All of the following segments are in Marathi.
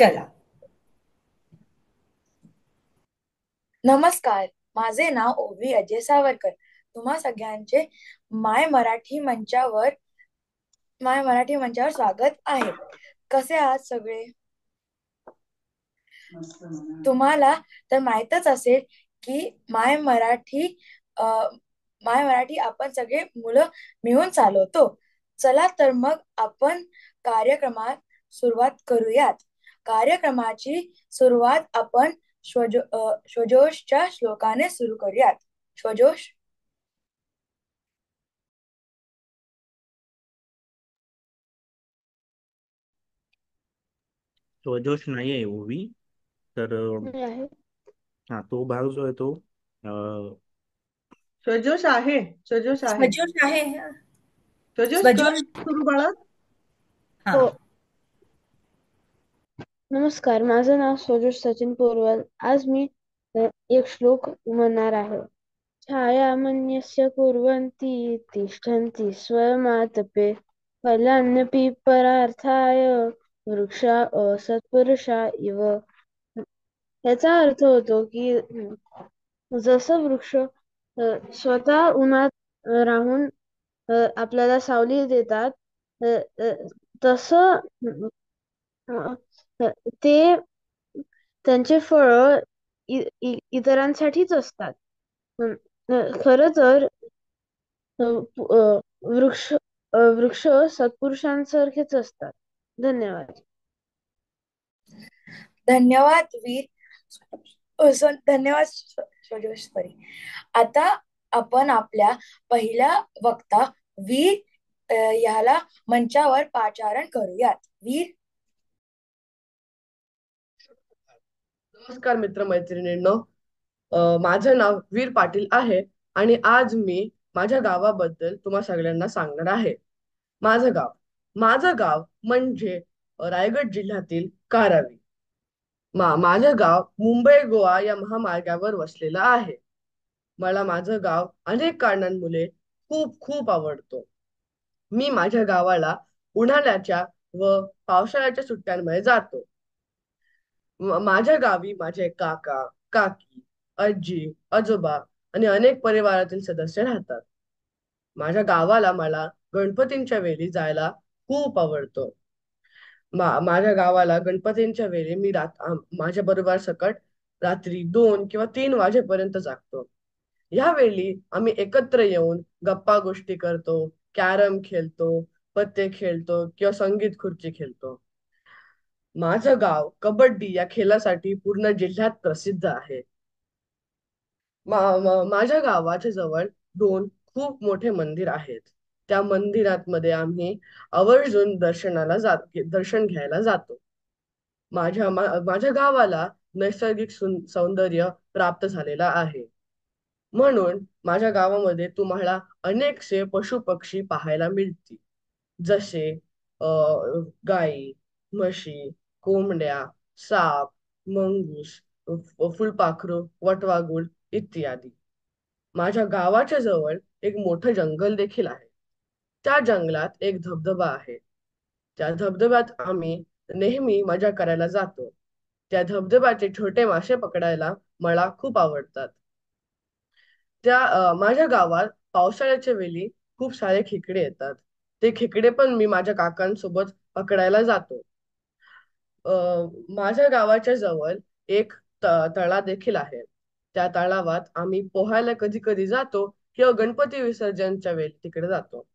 चला. नमस्कार. माझे नाव ओवी अजय सावरकर. तुम्हा सगळ्यांचे माय मराठी मंचावर स्वागत आहे. कसे आहात सगळे? तुम्हाला तर माहीतच असेल की अ, माय मराठी आपण सगळे मुलं मिळून चालवतो. चला तर मग आपण कार्यक्रमात सुरुवात करूयात. कार्यक्रमाची सुरुवात आपण स्वजोषच्या श्लोकाने सुरू करूयात. स्वजोष. स्वजोश नाही आहे ओवी. तर मी आहे. हा तो भाग जो आहे तो सजोष आहे. सजोष आहे. स्वजोष आहे. सजोष कर स्वजोष. सुरू बाळा. हो. हा. नमस्कार, माझं नाव सोजोष सचिन पोरवाल. आज मी एक श्लोक म्हणणार आहे. छायामन्यस्य कुर्वन्ति तिष्ठन्ति स्वमातपे फलान्यपि परार्थाय वृक्षा सत्पुरुषा इव. याचा अर्थ होतो की जसं वृक्ष स्वतः उन्हात राहून आपल्याला सावली देतात, अ, अ, तसं अ, अ, ते त्यांचे फळ इतरांसाठीच असतात. खरं तर वृक्ष वृक्ष सत्पुरुषांसारखेच असतात. धन्यवाद. धन्यवाद वीर. धन्यवाद स्वजोष. सॉरी. आता आपण आपल्या पहिल्या वक्ता वीर ह्याला मंचावर पाचारण करूयात. वीर. नमस्कार मित्र-मैत्रिणींनो. माझं नाव वीर पाटील आहे आणि आज मी माझ्या गावाबद्दल तुम्हा सगळ्यांना सांगणार आहे. माझं गाव माझं गाव म्हणजे रायगड जिल्ह्यातील कारावी. माझं गाव मुंबई गोवा या महामार्गावर वसलेलं आहे. मला माझं गाव अनेक कारणांमुळे खूप खूप आवडतो. मी माझ्या गावाला उन्हाळ्याच्या व पावसाळ्याच्या सुट्ट्यांमध्ये जातो. माझ्या गावी माझे काका, काकी, आजी, आजोबा आणि अनेक परिवारातील सदस्य राहतात. माझ्या गावाला मला गणपतींच्या वेळी जायला खूप आवडतो. माझ्या गावाला गणपतींच्या वेळी मी माझ्या बरोबर सकट रात्री 2 किंवा 3 वाजेपर्यंत जागतो. यावेळी आम्ही एकत्र येऊन गप्पा गोष्टी करतो, कॅरम खेळतो, पत्ते खेळतो किंवा संगीत खुर्ची खेळतो. माझं गाव कबड्डी या खेळासाठी पूर्ण जिल्ह्यात प्रसिद्ध आहे. माझ्या गावाच्या जवळ 2 खूप मोठे मंदिर आहेत. त्या मंदिरात मध्ये आम्ही आवर्जून दर्शन घ्यायला जातो. माझ्या गावाला नैसर्गिक सौंदर्य प्राप्त झालेला आहे. म्हणून माझ्या गावामध्ये तुम्हाला अनेकसे पशु पक्षी पाहायला मिळतील. जसे अ, गाई, म्हशी, कोंबड्या, साप, मंगूस, फुलपाखरू, वटवाघूळ इत्यादी. माझ्या गावाच्या जवळ एक मोठं जंगल देखील आहे. त्या जंगलात एक धबधबा आहे. त्या धबधब्यात आम्ही नेहमी मजा करायला जातो. त्या धबधब्याचे छोटे मासे पकडायला मला खूप आवडतात. माझ्या गावात पावसाळ्याच्या वेळी खूप सारे खेकडे येतात. ते खेकडे पण मी माझ्या काकांसोबत पकडायला जातो. माझ्या गावाच्या जवळ एक तळा देखील आहे. त्या तळावात आम्ही पोहायला कधी कधी जातो किंवा गणपती विसर्जनच्या वेळी तिकडे जातो.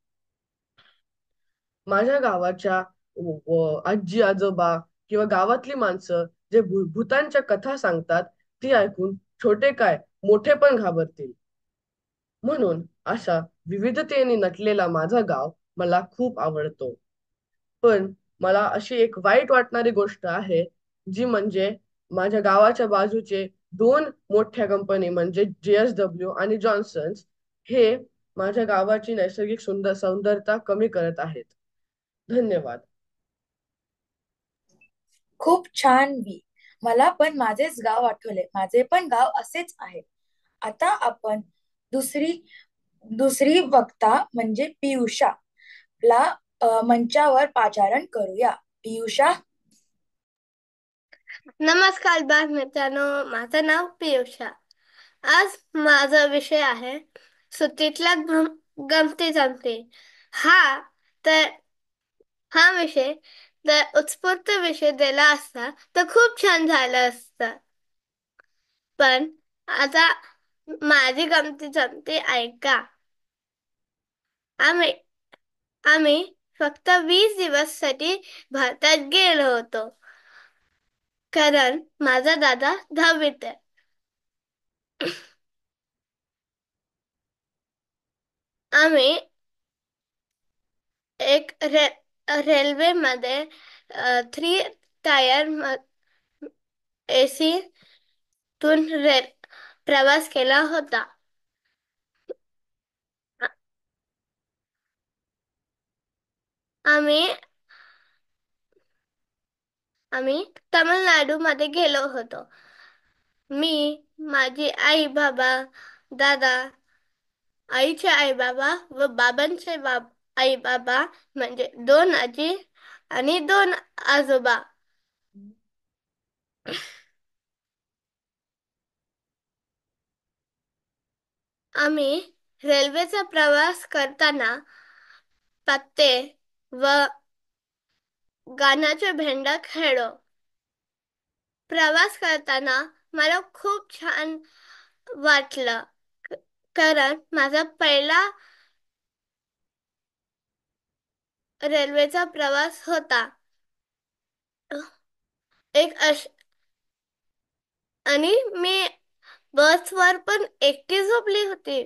माझ्या गावाच्या आजी आजोबा किंवा गावातली माणसं जे भूतांच्या कथा सांगतात ती ऐकून छोटे काय मोठे पण घाबरतील. म्हणून अशा विविधतेने नटलेला माझा गाव मला खूप आवडतो. पण मला अशी एक वाईट वाटणारी गोष्ट आहे, जी म्हणजे माझ्या गावाच्या बाजूचे 2 मोठ्या कंपनी म्हणजे JSW आणि जॉन्सन्स हे माझ्या गावाची नैसर्गिक सौंदर्यता कमी करत आहेत. धन्यवाद. खूप छान वीर. मला पण माझेच गाव आठवले. माझे पण गाव असेच आहे. आता आपण दुसरी दुसरी वक्ता म्हणजे पियुषा ला मंचावर पाचारण करूया. पियुषा. नमस्कार बालमित्रांनो, माझं नाव पियुषा. आज माझा विषय आहे सुट्टीतल्या गमती जमती. हा तर हा विषय जर उत्स्फूर्त विषय दिला असता तर खूप छान झालं असतं. पण आता माझी गमती जमती ऐका. आम्ही आम्ही फक्त 20 दिवससाठी भारतात गेलो होतो. कारण माझा दादा 10वीत आहे. आम्ही एक रेल्वेमध्ये 3 टायर AC तून प्रवास केला होता. आम्ही आम्ही तामिळनाडूमध्ये गेलो होतो. मी, माझी आई बाबा, दादा, आईचे आई बाबा व बाबांचे आई बाबा म्हणजे 2 आजी आणि 2 आजोबा. आम्ही रेल्वेचा प्रवास करताना पत्ते व गाण्याचे भेंडा खेळलो. प्रवास करताना मला खूप छान वाटलं कारण माझा पहिला रेल्वेचा प्रवास होता. आणि मी बसवर पण एकटी झोपली होती.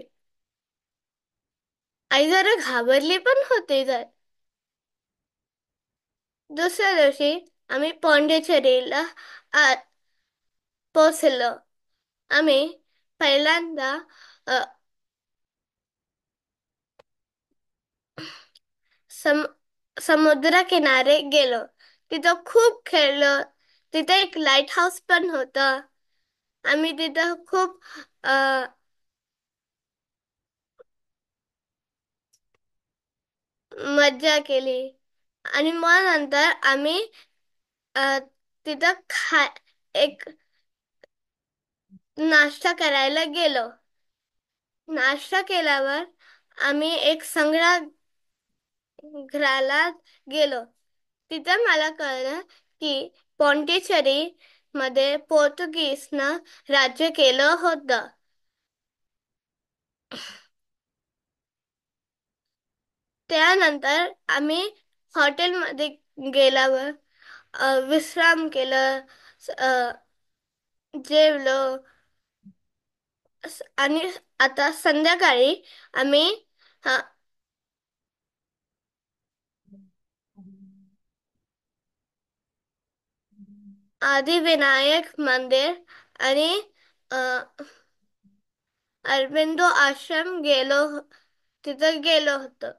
आई जरा घाबरली पण होती. दुसऱ्या दिवशी आम्ही पॉंडिचेरीला पोहोचलो. आम्ही पहिल्यांदा समुद्रकिनारे गेलो. तिथं खूप खेळलो. तिथे एक लाईट हाऊस पण होतं. आम्ही तिथं खूप मज्जा केली आणि मग नंतर आम्ही तिथं एक नाश्ता करायला गेलो. नाश्ता केल्यावर आम्ही एक संग्रहालयात गेलो. तिथं मला कळलं की पॉंडिचेरी मध्ये पोर्तुगीजनं राज्य केलं होतं. त्यानंतर आम्ही हॉटेलमध्ये गेल्यावर विश्राम केलं, जेवलो आणि आता संध्याकाळी आम्ही आदिविनायक मंदिर आणि अरबिंदो आश्रम तिथं गेलो होतो.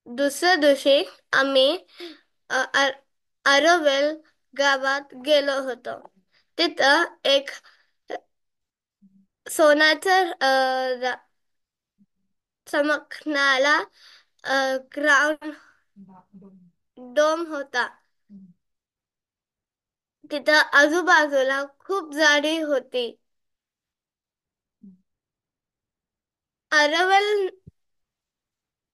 दुसऱ्या दिवशी आम्ही आरोविल गावात गेलो होतो. तिथं एक सोन्याचं चमकणारा ग्राउंड डोम होता. तिथं आजूबाजूला खूप झाडी होती. आरोविल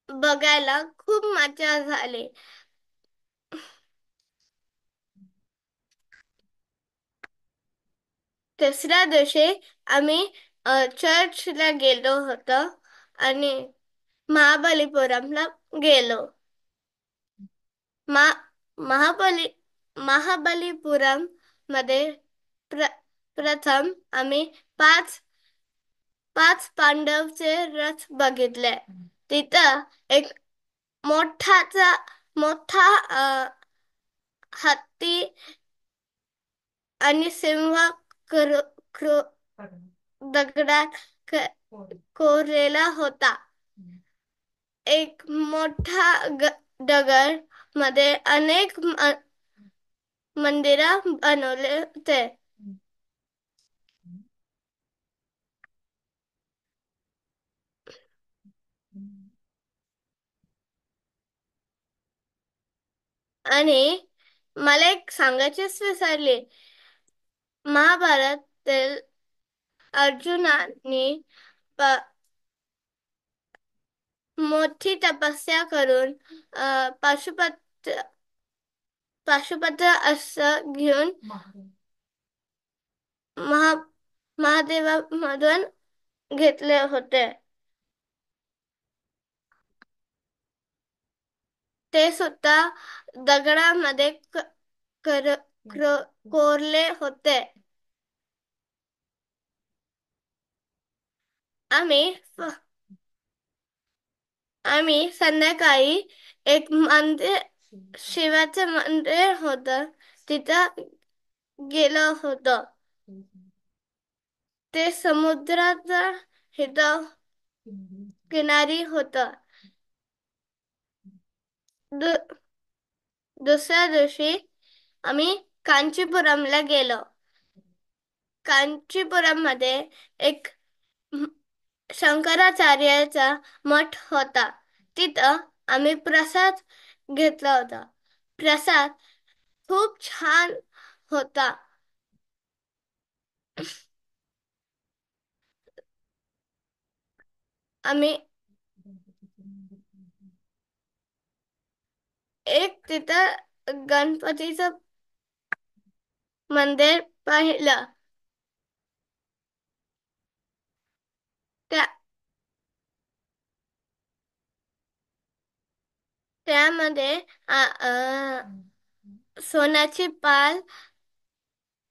बघायला खूप मजा झाली. तिसऱ्या दिवशी आम्ही चर्चला गेलो होतो आणि महाबलीपुरमला गेलो. महाबलीपुरम मध्ये प्रथम आम्ही पाच पांडवचे रथ बघितले. तिथं एक मोठा हत्ती आणि सिंह दगडात कोरलेला होता. एक मोठा दगड मध्ये अनेक मंदिर बनवले होते. आणि मला एक सांगायचेच विसरले, महाभारतातील अर्जुनाने मोठी तपस्या करून पाशुपत्र असं घेऊन महा महादेवामधून घेतले होते. ते सुद्धा दगडामध्ये कोरले होते. आम्ही संध्याकाळी एक मंदिर, शिवाचं मंदिर होतं, तिथं गेलो होतो. ते समुद्राच्या इथं किनारी होतं. दुसऱ्या दिवशी आम्ही कांचीपुरमला गेलो. कांचीपुरम मध्ये एक शंकराचार्याचा मठ होता. तिथं आम्ही प्रसाद घेतला होता. प्रसाद खूप छान होता. आम्ही एक तिथं गणपतीचं मंदिर पाहिलं. त्यामध्ये सोन्याची पाल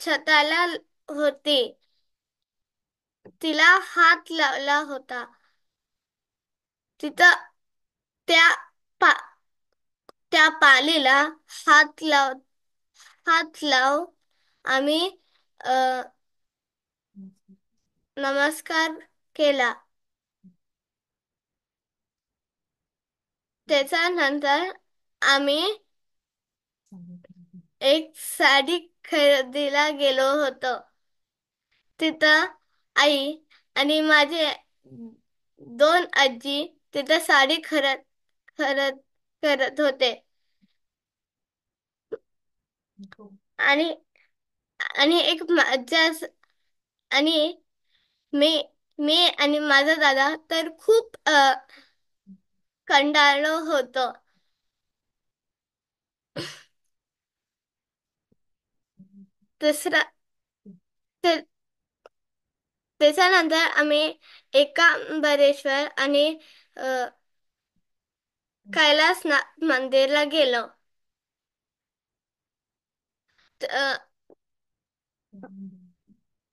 छताला होती. तिला हात लावला होता. तिथं त्या पालीला हात लाव आम्ही नमस्कार केला. त्याच्यानंतर आम्ही एक साडी खरेदीला गेलो होतो. तिथं आई आणि माझे 2 आजी तिथं साडी करत होते. आणि एक मज्जा. आणि मी आणि माझा दादा तर खूप कंटाळलो होतो. त्याच्यानंतर आम्ही एकांबरेश्वर आणि कैलासनाथ मंदिरला गेलो.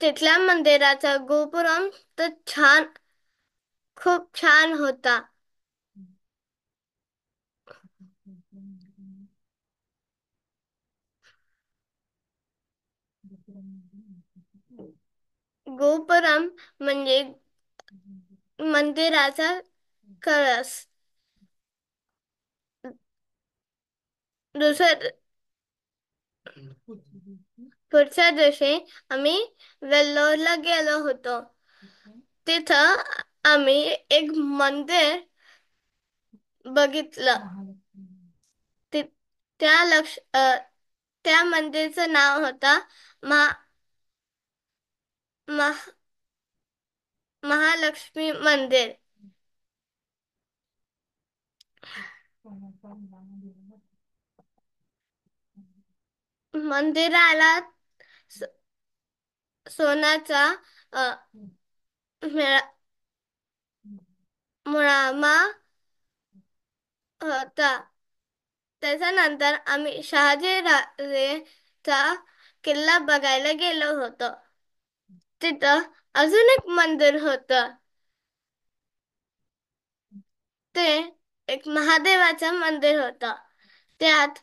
तिथल्या मंदिराचा गोपुरम तर खूप छान होता. गोपुरम म्हणजे मंदिराचा कळस. पुढच्या दिवशी आम्ही वेल्लोरला गेलो होतो. तिथं आम्ही एक मंदिर बघितलं. त्या मंदिरचं नाव होतं महालक्ष्मी मंदिर. मंदिराला सोन्याचा मुळामा होता. त्याच्यानंतर आम्ही शहाजी राजेचा किल्ला बघायला गेलो होतो. तिथं अजून एक मंदिर होतं. ते एक महादेवाचं मंदिर होतं. त्यात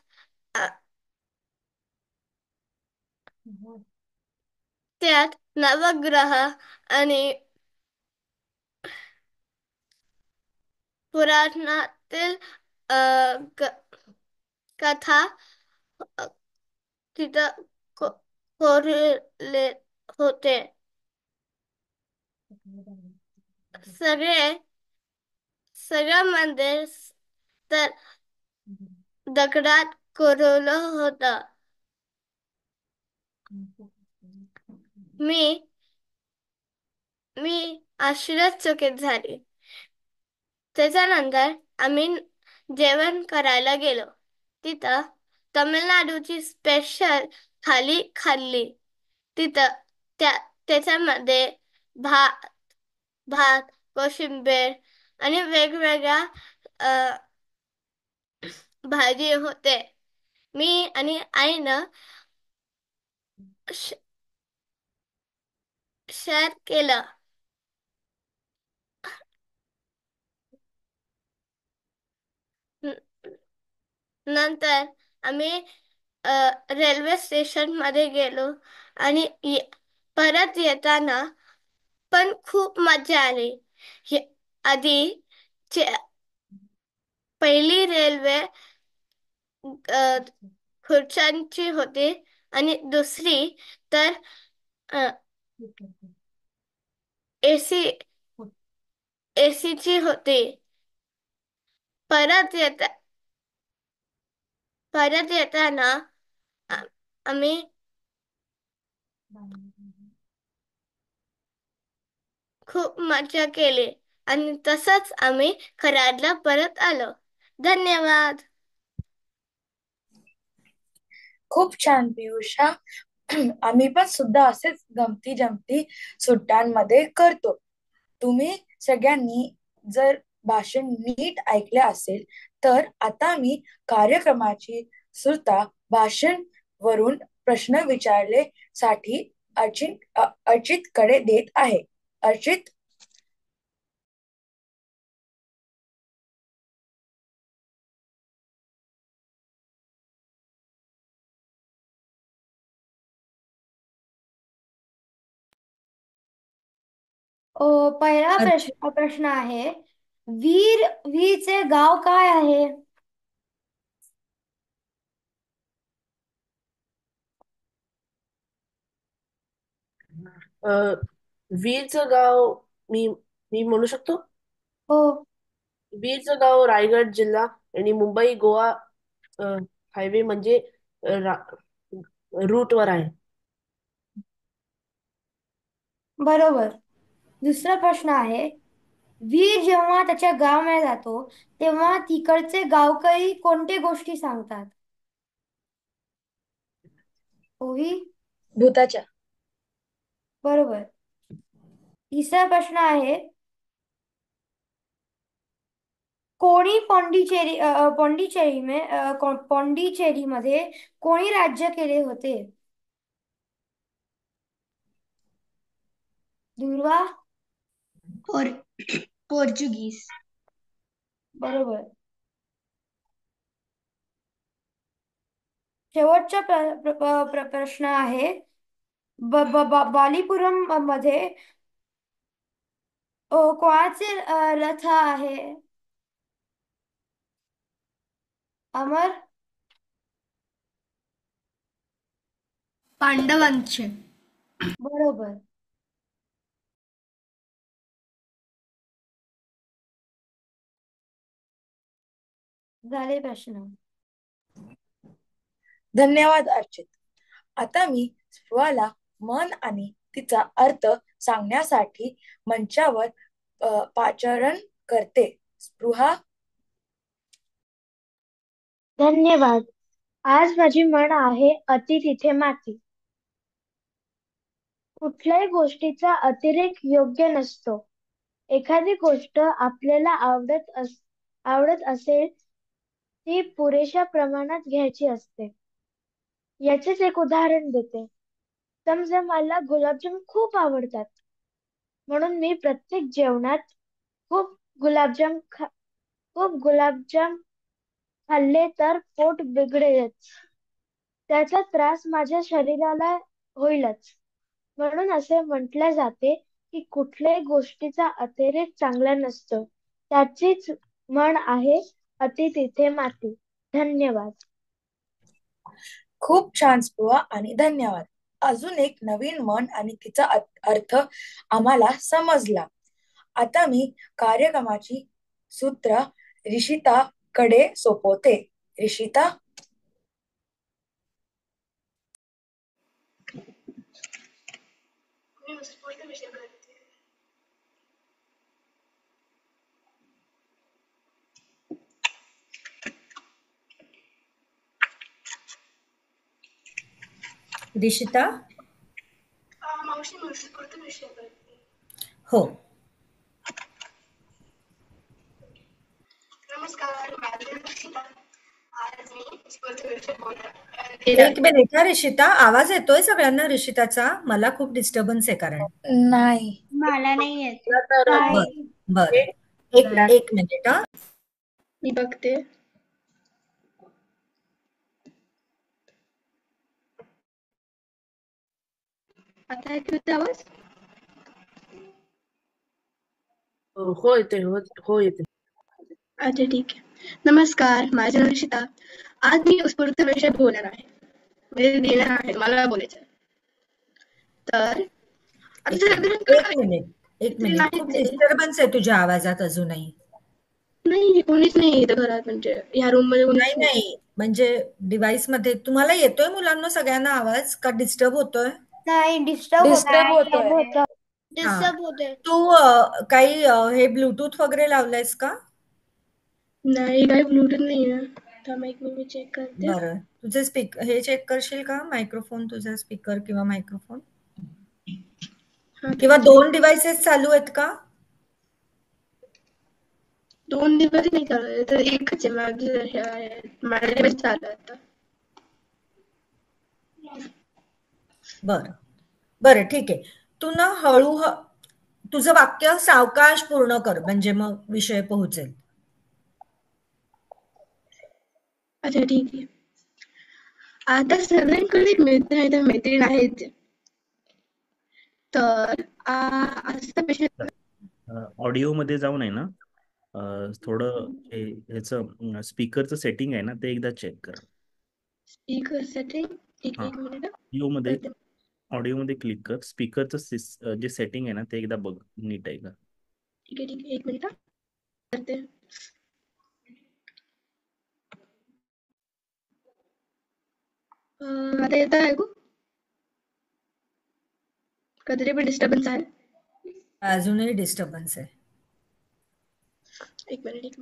नवग्रह आणि पुराणातील कथा तिथं कोरले होते. सगळं मंदिर तर दगडात कोरवलं होतं. मी मी आश्चर्यचकित झाली. त्याच्यानंतर आम्ही जेवण करायला गेलो. तिथं तमिळनाडूची स्पेशल थाली खाल्ली. तिथं त्याच्यामध्ये भात भात कोशिंबीर आणि वेगवेगळ्या भाजी होते. मी आणि आईनं शेअर केलं. नंतर आम्ही रेल्वे स्टेशन मध्ये गेलो आणि परत येताना पण खूप मजा आली. आधी पहिली रेल्वे खुर्च्यांची होती आणि दुसरी तर एसी एसीची होती. परत येत परत येताना आम्ही खूप मजा केली आणि तसंच आम्ही कराडला परत आलो. धन्यवाद. खूप छान पियुषा. आम्ही पण सुद्धा असेच गमती जमती सुट्ट्यांमध्ये करतो. तुम्ही सगळ्यांनी जर भाषण नीट ऐकले असेल तर आता मी कार्यक्रमाची सुद्धा भाषण वरून प्रश्न विचारले साठी अर्चित कडे देत आहे. अर्चित. पहिला प्रश्न आहे, वीरचे गाव काय आहे? वीरचं गाव मी मी म्हणू शकतो. हो. वीरचं गाव रायगड जिल्हा आणि मुंबई गोवा हायवे म्हणजे रूट वर आहे. बरोबर. दुसरा प्रश्न आहे, वीर जेव्हा त्याच्या गावामध्ये जातो तेव्हा तिकडचे गावकरी कोणते गोष्टी सांगतात? ओही. भूताच्या. बरोबर. तिसरा प्रश्न आहे, कोणी पॉंडिचेरीमध्ये कोणी राज्य केले होते? दुर्वा. पोर्चुगीज. बरोबर. शेवटचा प्रश्न आहे, बालीपुरम मध्ये कोणाचे रथ आहे? अमर. पांडवांचे. बरोबर. झाले प्रश्न. धन्यवाद अर्चित. आता मी स्पृहाला मन आणि तिचा अर्थ सांगण्यासाठी मंचावर पाचारण करते. स्पृहा. धन्यवाद. आज माझी म्हण आहे, अति तिथे माती. कुठल्याही गोष्टीचा अतिरेक योग्य नसतो. एखादी गोष्ट आपल्याला आवडत असेल ती पुरेशा प्रमाणात घ्यायची असते. याचेच एक उदाहरण देते. समजा मला गुलाबजाम खूप आवडतात, म्हणून मी प्रत्येक जेवणात खूप गुलाबजाम खाल्ले तर पोट बिघडेलच. त्याचा त्रास माझ्या शरीराला होईलच. म्हणून असे म्हटले जाते की कुठल्याही गोष्टीचा अतिरेक चांगला नसतो. त्याचीच म्हण आहे, अति तिथे माती. धन्यवाद. खूप छान स्पृहा आणि धन्यवाद. अजून एक नवीन म्हण आणि तिचा अर्थ आम्हाला समजला. आता मी कार्यक्रमाची सूत्र रिषिता कडे सोपवते. रिषिता. रिशिता. हो. एक मिनिट हा रिशिता, आवाज येतोय सगळ्यांना रिशिताचा? मला खूप डिस्टर्बन्स आहे कारण. नाही. मला नाही येत. मला तर बर एक एक मिनिट हा. मी बघते. आता ऐकू येते आवाज? हो येते, हो येते. अच्छा ठीक आहे. नमस्कार, माझे नाव निशिता. आज मी उत्स्फूर्त विषय बोलणार आहे. म्हणजे देणार आहे, मला बोलायचं आहे. तर आता सगळ्यांकडे एक मिनिट खूप डिस्टर्बन्स आहे तुझ्या आवाजात अजूनही. नाही, कोणीच नाही इथं घरात, म्हणजे ह्या रूम मध्ये कोणीच नाही. नाही म्हणजे डिव्हाइस मध्ये तुम्हाला येतोय मुलांना सगळ्यांना आवाज का डिस्टर्ब होतोय? नाही, डिस्टर्ब होतं. डिस्टर्ब होते. तू काही हे ब्लूटूथ वगैरे लावलंयस का? नाही, काही ब्लूटूथ नाही आहे. थांब एक मिनिट, मी चेक करते. बरं, तुझे हे चेक करशील का मायक्रोफोन, तुझा स्पीकर किंवा मायक्रोफोन, किंवा 2 डिव्हाइसेस चालू आहेत का? 2 दिवस नाही चालू आहे, तर एकच आहे माझं डिव्हाइस चालू आहे आता. बरं ठीक आहे. तू ना तुझं वाक्य सावकाश पूर्ण कर, म्हणजे मग विषय पोहोचेल. अच्छा ठीक आहे. आता सगळ्यांकडे एक मित्र आहे, मैत्रीण आहेत. तर असा विषय ऑडिओ मध्ये जाऊन आहे ना, थोडं ह्याचं स्पीकरचं सेटिंग आहे ना, ते एकदा चेक कर. स्पीकर सेटिंग एक मिनिट. ऑडिओ मध्ये क्लिक कर, स्पीकरचं जे सेटिंग आहे ना, ते एकदा बघ नीट आहे का. ठीक आहे, एक मिनिट करते. आता येतं ऐकू? कधी पण डिस्टर्बन्स आहे? अजूनही डिस्टर्बन्स आहे. एक मिनिट.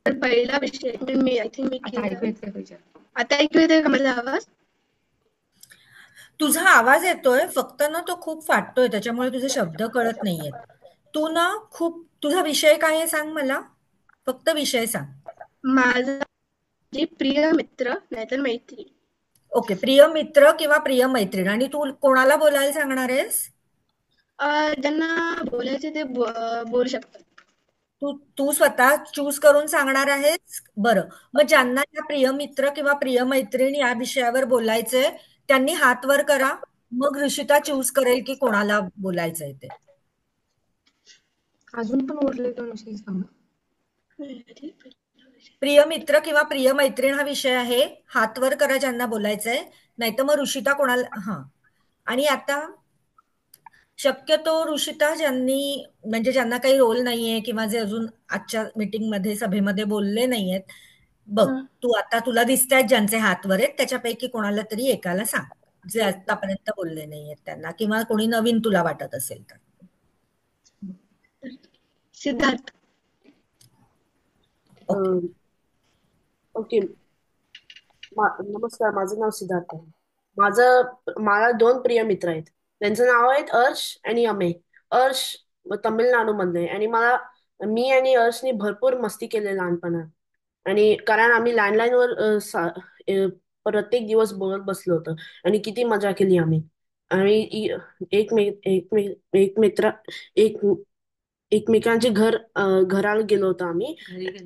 तर पहिला विषय मी आता ऐकू येते का माझा आवाज? तुझा आवाज येतोय, फक्त ना तो खूप फाटतोय, त्याच्यामुळे तुझे शब्द कळत नाहीयेत. तू ना तुझा विषय काय आहे सांग मला, फक्त विषय सांग. माझा प्रिय मित्र नाहीतर मैत्रीण. ओके, प्रिय मित्र किंवा प्रिय मैत्रीण. आणि तू कोणाला बोलायला सांगणार आहेस? ज्यांना बोलायचे ते बोलू शकतात. तू स्वतः चूज करून सांगणार आहेस? बरं, मग ज्यांना या प्रिय मित्र किंवा प्रिय मैत्रीण या विषयावर बोलायचंय त्यांनी हात वर करा. मग ऋषिता चूज करेल की कोणाला बोलायचंय ते. अजून पण उरले दोन विषय सांग. प्रिय मित्र किंवा प्रिय मैत्रीण हा विषय आहे. हात वर करा ज्यांना बोलायचंय, नाहीतर मग ऋषिता कोणाला. आणि आता शक्यतो ऋषिता ज्यांना काही रोल नाहीये किंवा जे अजून आजच्या मीटिंगमध्ये सभेमध्ये बोलले नाहीयेत, बघ तू आता तुला दिसतायत ज्यांचे हात वर आहेत त्याच्यापैकी कोणाला तरी एकाला सांग, जे आतापर्यंत बोलले नाहीयेत त्यांना, किंवा कोणी नवीन तुला वाटत असेल तर. सिद्धार्थ. ओके. नमस्कार, माझं नाव सिद्धार्थ आहे. मला 2 प्रिय मित्र आहेत. त्यांचं नाव आहेत अर्श आणि अमेय. अर्श तमिळनाडू मधले, आणि मी आणि अर्शनी भरपूर मस्ती केली लहानपणात. आणि कारण आम्ही लँडलाईनवर प्रत्येक दिवस बोलत बसलो होतो आणि किती मजा केली आम्ही. एकमेकांचे घराला गेलो होतो आम्ही.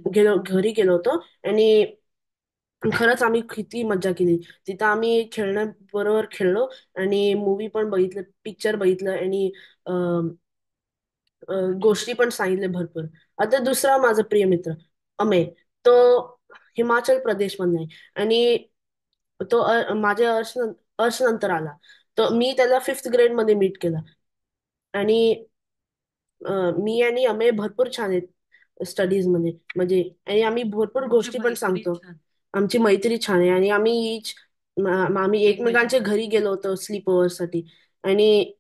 घरी गेलो होतो आणि खरंच आम्ही किती मजा केली तिथं. आम्ही बरोबर खेळलो आणि मूवी पण बघितलं, पिक्चर बघितलं, आणि गोष्टी पण सांगितल्या भरपूर. आता दुसरा माझा प्रिय मित्र अमेय, तो हिमाचल प्रदेश मधला आहे, आणि तो माझ्या अर्श नंतर आला. तर मी त्याला 5th ग्रेडमध्ये मीट केला. आणि मी आणि अमेय भरपूर छान आहेत स्टडीज मध्ये, म्हणजे आणि आम्ही भरपूर गोष्टी पण सांगतो. आमची मैत्री छान आहे आणि आम्ही एकमेकांच्या घरी गेलो होतो स्लीप ओव्हर साठी. आणि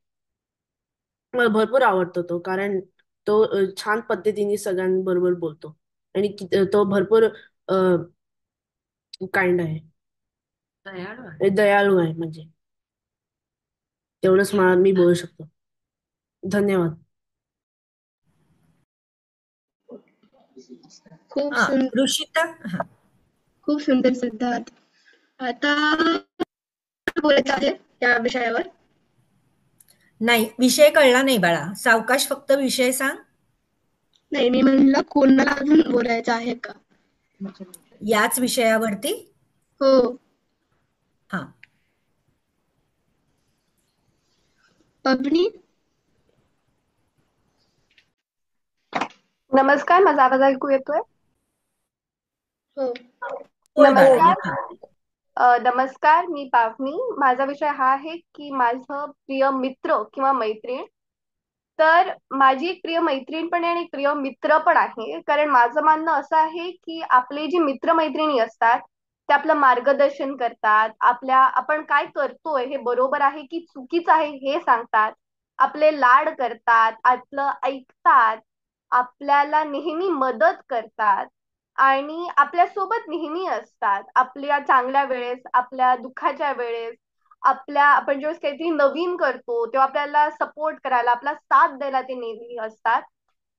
मला भरपूर आवडतो तो, कारण तो छान पद्धतीने सगळ्यांबरोबर बोलतो आणि तो भरपूर काइंड आहे, दयाळू आहे. म्हणजे तेवढंच मी बोलू शकतो. धन्यवाद. खूप हा सुंदर ऋषिता. हा खूप सुंदर सिद्धार्थ. आता बोलायचं आहे या विषयावर. नाही, विषय कळला नाही बाळा, सावकाश फक्त विषय सांग. नाही, मी म्हणलं कोणाला अजून बोलायचं आहे का? याच विषयावरती. हो. हा पबनी. नमस्कार, माझा आवाज ऐकू येतोय? हो. बोल बाळा. नमस्कार. नमस्कार, मी पावनी. माझा विषय हा आहे की माझं प्रिय मित्र किंवा मैत्रीण. तर माझी एक प्रिय मैत्रीण पण आहे आणि एक प्रिय मित्र पण आहे. कारण माझं मानणं असं आहे की आपले जे मित्रमैत्रिणी असतात ते आपलं मार्गदर्शन करतात, आपण काय करतोय हे बरोबर आहे की चुकीचं आहे हे सांगतात, आपले लाड करतात, आपलं ऐकतात, आपल्याला नेहमी मदत करतात आणि आपल्यासोबत नेहमी असतात. आपल्या चांगल्या वेळेस, आपल्या दुःखाच्या वेळेस, आपण जेव्हा काहीतरी नवीन करतो तेव्हा आपल्याला सपोर्ट करायला, आपला साथ द्यायला ते नेहमी असतात.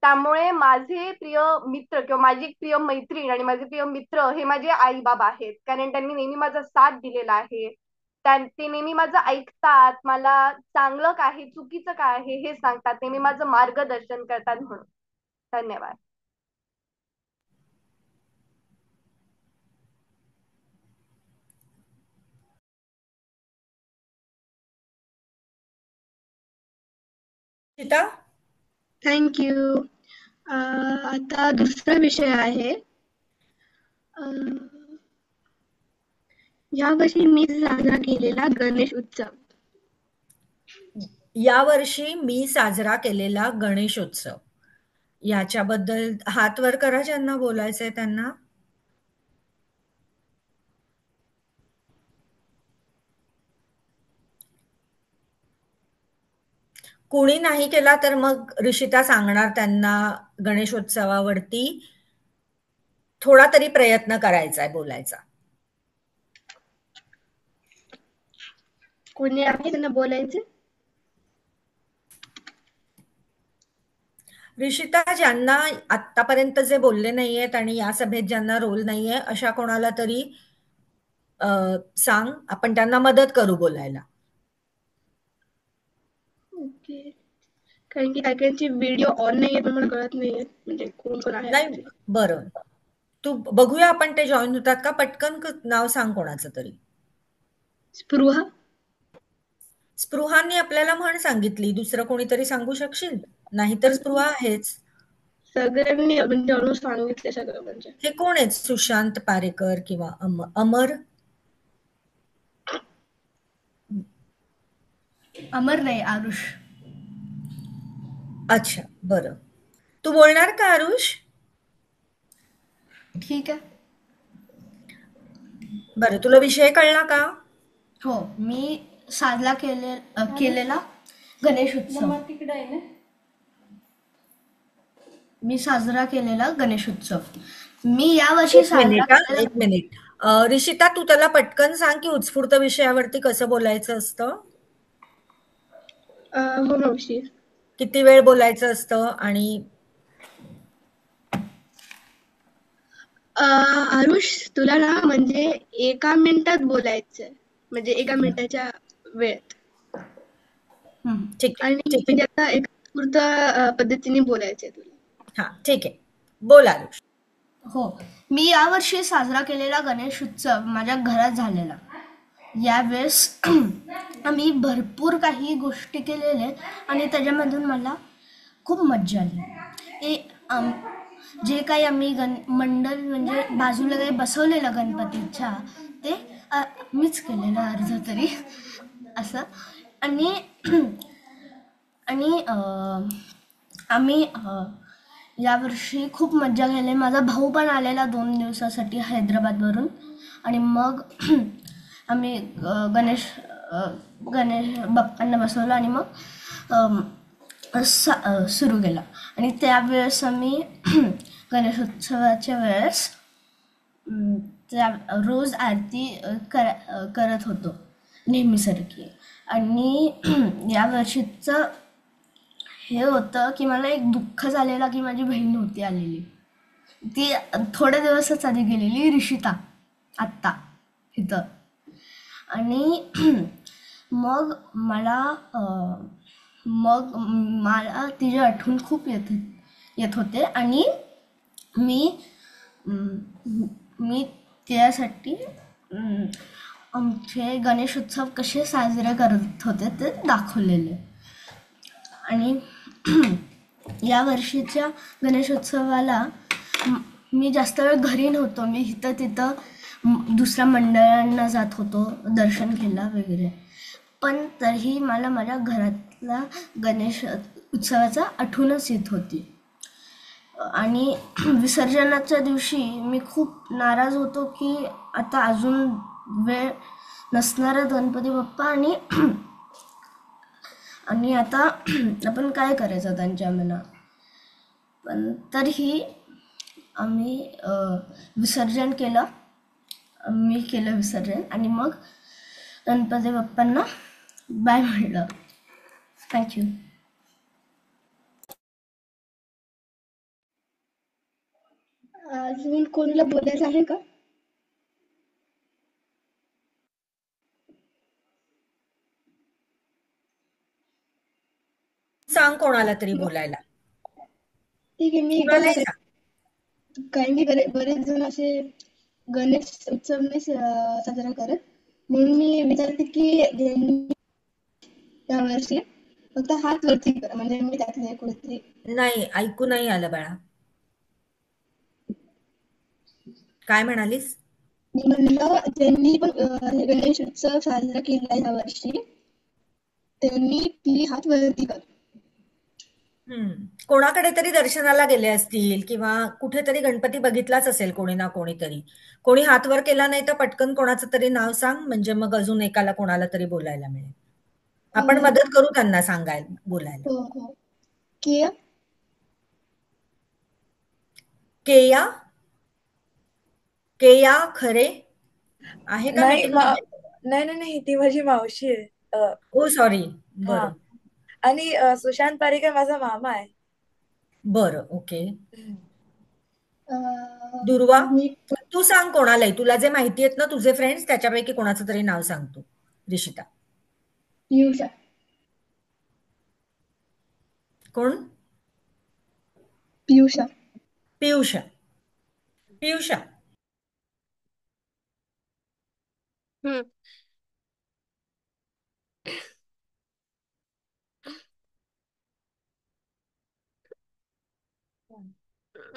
त्यामुळे माझे प्रिय मित्र किंवा माझी एक प्रिय मैत्रीण आणि माझे प्रिय मित्र हे माझे आई बाबा आहेत. कारण त्यांनी नेहमी माझा साथ दिलेला आहे. ते नेहमी माझं ऐकतात, मला चांगलं काय आहे चुकीचं काय आहे हे सांगतात, नेहमी माझं मार्गदर्शन करतात. म्हणून धन्यवाद. थँक्यू. आता दुसरा विषय आहे. यावर्षी मी साजरा केलेला गणेश उत्सव. यावर्षी मी साजरा केलेला गणेशोत्सव, याच्याबद्दल हात वर करा ज्यांना बोलायचंय त्यांना. कोणी नाही केला तर मग ऋषिता सांगणार त्यांना गणेशोत्सवावरती थोडा तरी प्रयत्न करायचा आहे बोलायचा. कोणी आहे त्यांना बोलायचे? ऋषिता, ज्यांना आतापर्यंत जे बोलले नाहीयेत आणि या सभेत ज्यांना रोल नाहीये अशा कोणाला तरी सांग, आपण त्यांना मदत करू बोलायला. ओके. कारण की काही व्हिडिओ ऑन नाहीये पण मला कळत नाहीये म्हणजे कोण कोण आहे. नाही, बरं, तू बघूया आपण ते जॉईन होतात का. पटकन नाव सांग कोणाचं तरी. स्पृहा. स्पृहांनी आपल्याला म्हण सांगितली, दुसरं कोणीतरी सांगू शकशील? नाहीतर स्पृहा आहेच. सगळ्यांनी म्हणजे सांगितले सगळं. म्हणजे हे कोण आहेत? सुशांत पारेकर किंवा अमर? अमर नाही, आरुष. अच्छा, बरं. तू बोलणार का आरुष? ठीक आहे. बरं, तुला विषय कळला का? हो, मी साजरा केलेला गणेश उत्सव. मी साजरा केलेला गणेश उत्सव. मी यावर्षी एक मिनिट. ऋषिता, तू त्याला पटकन सांग की उत्स्फूर्त विषयावरती कसं बोलायचं असतं. किती वेळ बोलायचं असतं आणि आरुष, तुला ना म्हणजे 1 मिनिटात बोलायचं, म्हणजे 1 मिनिटाच्या वेळेत. आणि म्हणजे आता एक उत्स्फूर्त पद्धतीने बोलायचंय तुला. हा, ठीक आहे, बोल आरुष. हो, मी यावर्षी साजरा केलेला गणेश उत्सव माझ्या घरात झालेला. यावेळेस आम्ही भरपूर काही गोष्टी केलेल्या आणि त्याच्यामधून मला खूप मज्जा आली. जे काही आम्ही मंडळ म्हणजे बाजूला काही बसवलेलं गणपतीच्या, ते मीच केलेलं अर्ध तरी असं. आणि आणि आम्ही यावर्षी खूप मज्जा केली. माझा भाऊ पण आलेला 2 दिवसासाठी हैदराबादवरून. आणि मग आम्ही गणेश बाप्पांना बसवलं आणि मग सुरू केला. आणि त्यावेळेस आम्ही गणेशोत्सवाच्या वेळेस त्या रोज आरती करत होतो नेहमीसारखी. आणि या वर्षीचं हे होतं की मला एक दुःख झालेलं की माझी बहीण नव्हती आलेली. ती थोडे दिवसच आधी गेलेली, ऋषिता, आत्ता इथं. आणि मग मला तिची आठवण खूप येत होते. आणि मी त्यासाठी आमचे गणेशोत्सव कसे साजरे करत होते ते दाखवलेले. आणि या वर्षीच्या गणेशोत्सवाला मी जास्त वेळ घरी नव्हतो. मी इथं तिथं दुसऱ्या मंडळांना जात होतो दर्शन घ्यायला वगैरे. पण तरीही मला माझ्या घरातला गणेश उत्सवाचा आठवणच येत होती. आणि विसर्जनाच्या दिवशी मी खूप नाराज होतो की आता अजून वेळ नसणारा गणपती बाप्पा आणि आता आपण काय करायचं त्यांच्या मना. पण तरीही आम्ही विसर्जन केलं. मी केलं विसर्जन आणि मग गणपती बाप्पांना बाय म्हणलं. थँक्यू. अजून कोणाला बोलायचं आहे का? सांग कोणाला तरी बोलायला. ठीक आहे, मी एकदा कोणालाही सांग. कारण की बरेच जण असे गणेश उत्सव नाही साजरा करत, म्हणून मी विचारते की यावर्षी फक्त हात वरती करा, म्हणजे मी त्यातले कुठेतरी. नाही, ऐकू नाही आलं बाळा. काय म्हणालीस? मी म्हणलं ज्यांनी पण गणेश उत्सव साजरा केला यावर्षी त्यांनी प्लीज हात वरती कर. कोणाकडे तरी दर्शनाला गेले असतील किंवा कुठेतरी गणपती बघितलाच असेल कोणी ना कोणीतरी. कोणी हात वर केला नाही तर पटकन कोणाचं तरी नाव सांग, म्हणजे मग अजून एकाला कोणाला तरी बोलायला मिळेल. आपण मदत करू त्यांना सांगायला, बोलायला. हो हो. किया केया केया खरे आहे का नाही मीटिंग मध्ये? नाही नाही नाही, ती माझी मावशी आहे. ओ सॉरी. हा. बरं आणि सुशांत पारेकर माझा मामा आहे. बरं ओके. दुर्वा, तू सांग कोणालाही, तुला जे माहिती आहेत ना तुझे फ्रेंड्स, त्याच्यापैकी कोणाचं तरी नाव सांगतो. ऋषिता. पियुषा. कोण? पियुषा. पियुषा. पियुषा.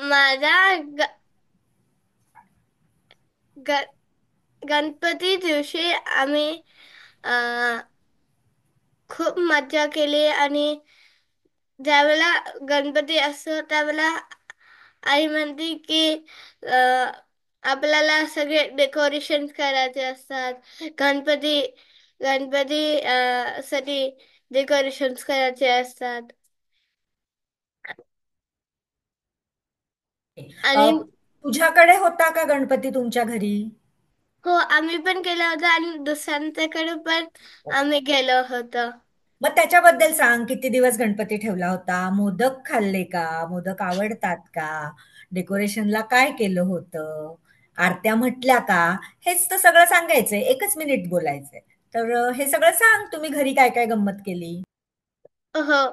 माझा गणपती दिवशी आम्ही खूप मज्जा केली. आणि ज्यावेळेला गणपती असतो त्यावेळेला आई म्हणते की आपल्याला सगळे डेकोरेशन करायचे असतात. गणपती साठी डेकोरेशन करायचे असतात. आणि तुझ्याकडे होता का गणपती तुमच्या घरी? हो, आम्ही पण केलं होतं आणि दुसऱ्यांच्याकडे पण आम्ही गेलो होतो. मग त्याच्याबद्दल सांग, किती दिवस गणपती ठेवला होता? मोदक खाल्ले का? मोदक आवडतात का? डेकोरेशनला काय केलं होतं? आरत्या म्हटल्या का? हेच तर सगळं सांगायचंय. 1 मिनिट बोलायचंय. तर हे सगळं सांग, तुम्ही घरी काय काय गंमत केली? हो,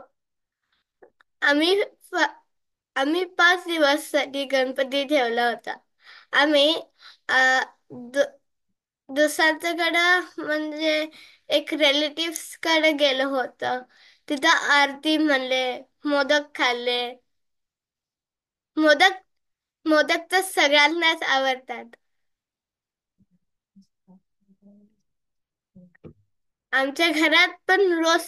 आम्ही 5 दिवससाठी गणपती ठेवला होता. आम्ही दुसऱ्यांच्याकडं म्हणजे एक रिलेटिव्स कडे गेलो होतो. तिथं आरती म्हणले, मोदक खाल्ले. मोदक मोदक तर सगळ्यांनाच आवडतात. आमच्या घरात पण रोज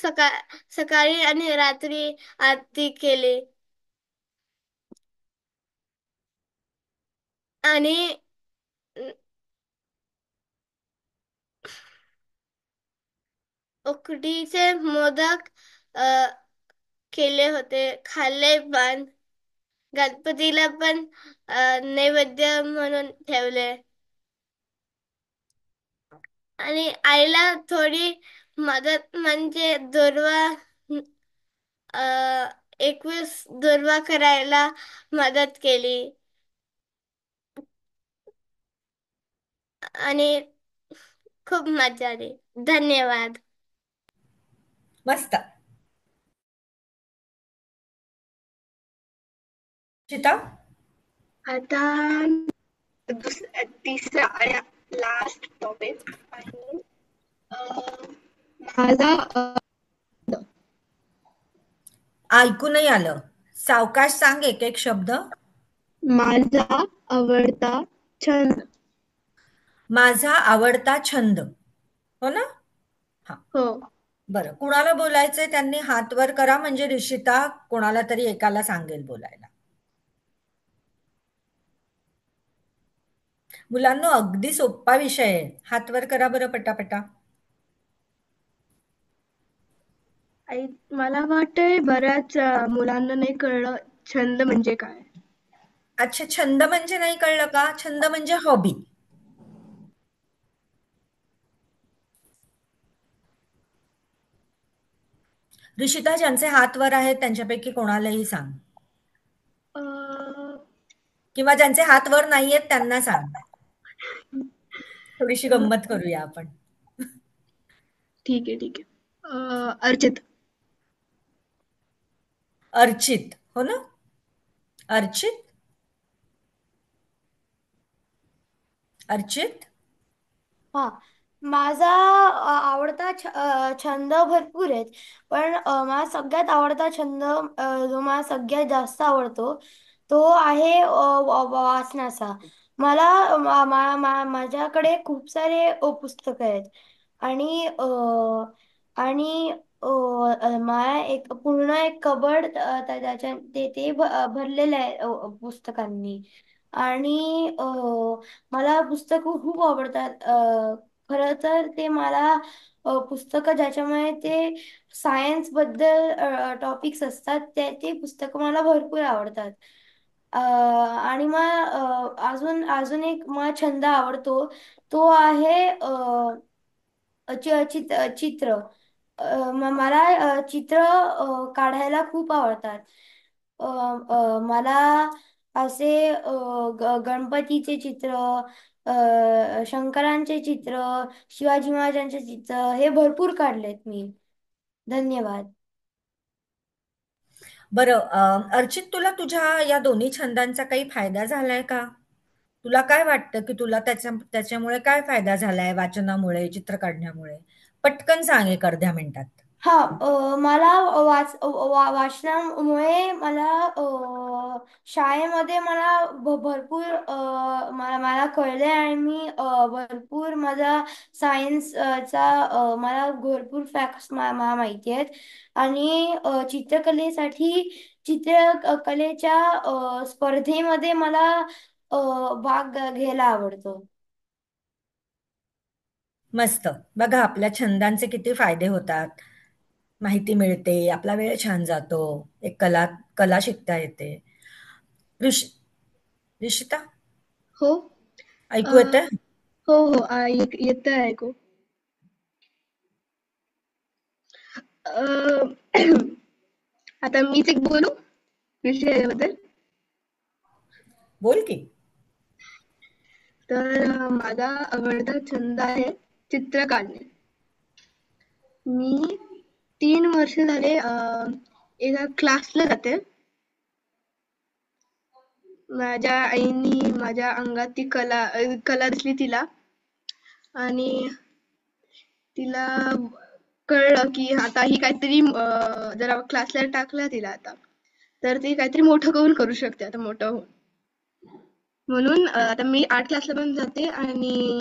सकाळी आणि रात्री आरती केली. आणि उकडीचे मोदक केले होते, खाल्ले पण. गणपतीला पण नैवेद्य म्हणून ठेवले. आणि आईला थोडी मदत म्हणजे 21 दुर्वा करायला मदत केली. आणि खूप मजा आली. धन्यवाद. मस्त. रुचिता, आता तिसरा आणि लास्ट टॉपिक आहे माझा ऐकू नाही आलं. सावकाश सांग एक एक शब्द. माझा आवडता छंद. माझा आवडता छंद. हो ना? हा, हो. बरं. कुणाला बोलायचंय त्यांनी हात वर करा, म्हणजे ऋषिता कोणाला तरी एकाला सांगेल बोलायला. मुलांनो, अगदी सोपा विषय आहे. हात वर करा बरं पटापटा. मला वाटतंय बऱ्याच मुलांना नाही कळलं छंद म्हणजे काय. अच्छा, छंद म्हणजे नाही कळलं का? छंद म्हणजे हॉबी. ऋषिता, ज्यांचे हात वर आहेत त्यांच्यापैकी कोणालाही सांग, किंवा ज्यांचे हात वर नाहीयेत त्यांना सांग. थोडीशी गंमत करूया आपण. ठीक आहे. अर्चित. अर्चित, हो ना? अर्चित. हा, माझा आवडता छंद भरपूर आहेत, पण माझा सगळ्यात आवडता छंद जो मला सगळ्यात जास्त आवडतो तो आहे वाचनाचा. माझ्याकडे खूप सारे पुस्तकं आहेत. आणि आणि मला एक पूर्ण एक कबड त्याच्या ते भरलेलं आहे पुस्तकांनी. आणि मला पुस्तकं खूप आवडतात. खरं तर ते मला पुस्तकं ज्याच्यामुळे ते सायन्स बद्दल टॉपिक्स असतात ते पुस्तकं मला भरपूर आवडतात. आणि मग अजून एक मला छंद आवडतो, तो आहे चित्र. मला चित्र काढायला खूप आवडतात. मला असे गणपतीचे चित्र, शंकरांचे चित्र, शिवाजी महाराजांचे चित्र हे भरपूर काढलेत मी. धन्यवाद. बरं, अर्चित, तुला तुझ्या या दोन्ही छंदांचा काही फायदा झालाय का? तुला काय वाटतं की तुला त्याच्यामुळे काय फायदा झालाय, वाचनामुळे, चित्र काढण्यामुळे? पटकन सांग एक अर्ध्या मिनिटात. मला वाचनामुळे मला शाळेमध्ये मला भरपूर मला कळले आणि मी भरपूर माझा सायन्सचा मला भरपूर फॅक्ट्स मला माहिती आहेत. आणि चित्रकलेच्या स्पर्धेमध्ये मला भाग घ्यायला आवडतो. मस्त. बघा, आपल्या छंदांचे किती फायदे होतात. माहिती मिळते, आपला वेळ छान जातो, एक कला शिकता येते. ऋषिता, हो, ऐकू येतंय? हो येतंय ऐकू. आता मीच एक बोलू विषयाबद्दल. बोल की. तर माझा आवडता छंद आहे चित्र काढणे. मी 3 वर्ष झाले एका क्लासला जाते. माझ्या आईनी माझ्या अंगात ती कला दिसली तिला, आणि तिला कळलं की आता ही काहीतरी जरा क्लासला टाकलं तिला आता, तर ती काहीतरी मोठं करू शकते आता मोठं होऊन. म्हणून आता मी आर्ट क्लासला पण जाते आणि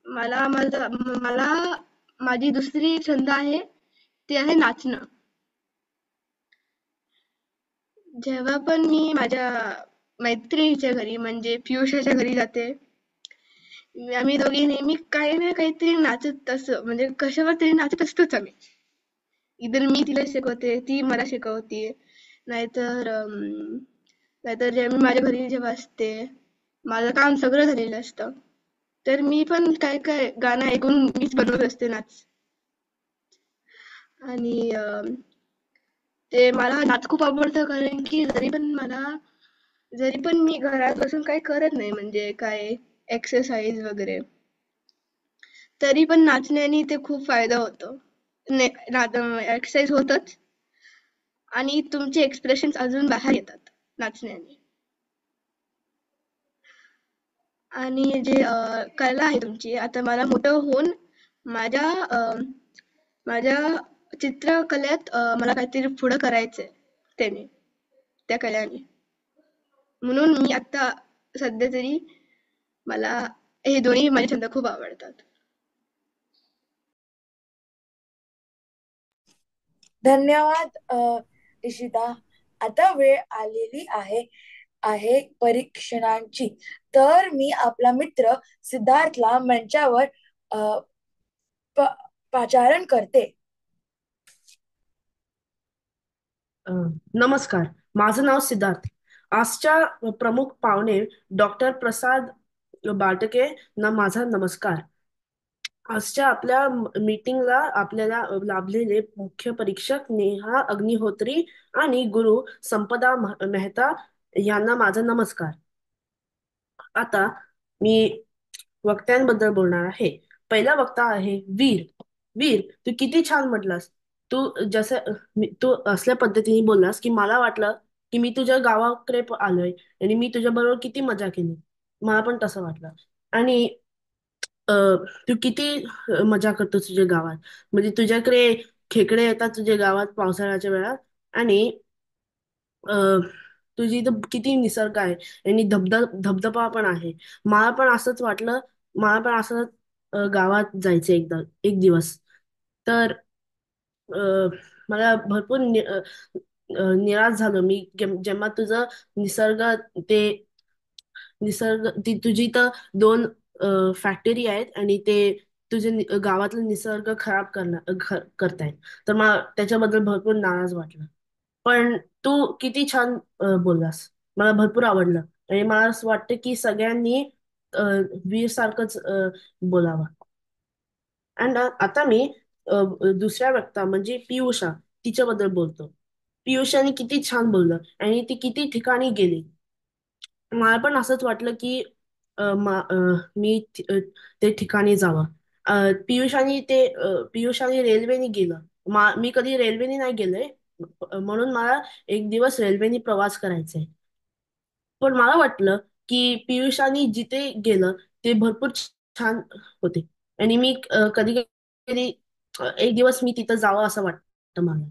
मला माझी दुसरी छंद आहे ती आहे नाचणं. जेव्हा पण मी माझ्या मैत्रिणीच्या घरी म्हणजे पियुषाच्या घरी जाते, आम्ही दोघी नेहमी काही ना काहीतरी नाचत असतो, म्हणजे कशावर तरी नाचत असतोच आम्ही. इधर मी तिला शिकवते, ती मला शिकवते, नाहीतर नाहीतर जेव्हा मी माझ्या घरी जेव्हा असते, माझं काम सगळं झालेलं असतं, तर मी पण काय काय गाणं ऐकून मीच बनवत असते नाच. आणि ते मला नाच खूप आवडतं, कारण की जरी पण मी घरात बसून काही करत नाही, म्हणजे काय एक्सरसाइज वगैरे, तरी पण नाचण्याने ते खूप फायदा होतो. एक्सरसाइज होतच आणि तुमचे एक्सप्रेशन्स अजून बाहेर येतात नाचण्याने. आणि जे कला आहे तुमची, आता मला मोठं होऊन माझ्या माझ्या चित्रकलेत मला काहीतरी पुढं करायचंय त्या कलेने. म्हणून मी आता सध्या तरी मला हे दोन्ही माझे छंद खूप आवडतात. धन्यवाद इशिता. आता वेळ आलेली आहे परीक्षणांची. तर मी आपला मित्र सिद्धार्थला मंचावर पाचारण करते. नमस्कार, माझं नाव सिद्धार्थ. आजच्या प्रमुख पाहुणे डॉक्टर प्रसाद बाटके ना माझा नमस्कार. आजच्या आपल्या मीटिंगला आपल्याला लाभलेले मुख्य परीक्षक नेहा अग्निहोत्री आणि गुरु संपदा मेहता यांना माझा नमस्कार. आता मी वक्त्यांबद्दल बोलणार आहे. पहिला वक्ता आहे वीर. वीर, तू किती छान म्हटलास. तू तू असल्या पद्धतीने बोललास की मला वाटलं की मी तुझ्या गावाकडे आलोय आणि मी तुझ्या बरोबर किती मजा केली. मला पण तसं वाटलं. आणि तू किती मजा करतो तुझ्या गावात. म्हणजे तुझ्याकडे खेकडे येतात तुझ्या गावात पावसाळ्याच्या वेळात. आणि तुझी इथं किती निसर्ग आहे आणि धबधबा पण आहे. मला पण असंच वाटलं. मला पण असं गावात जायचं एक दिवस. तर अ, मला भरपूर निराश झालो मी जेव्हा तुझं निसर्ग ते तुझी तर दोन फॅक्टरी आहेत आणि ते तुझे गावातलं निसर्ग खराब करतायत. तर मला त्याच्याबद्दल भरपूर नाराज वाटलं. पण तू किती छान बोललास. मला भरपूर आवडलं आणि मला असं वाटतं की सगळ्यांनी वीर सारखंच बोलावं. अँड आता मी दुसऱ्या व्यक्ता म्हणजे पियुषा तिच्याबद्दल बोलतो. पियुषाने किती छान बोललं आणि ती किती ठिकाणी गेली. मला पण असंच वाटलं की मी ते ठिकाणी जावं. पियुषाने रेल्वेने गेलं. मी कधी रेल्वेने नाही गेलोय, म्हणून मला एक दिवस रेल्वेने प्रवास करायचा आहे. पण मला वाटलं की पियुषाने जिथे गेलं ते भरपूर छान होते आणि मी कधी कधी एक दिवस मी तिथं जावं असं वाटतं मला.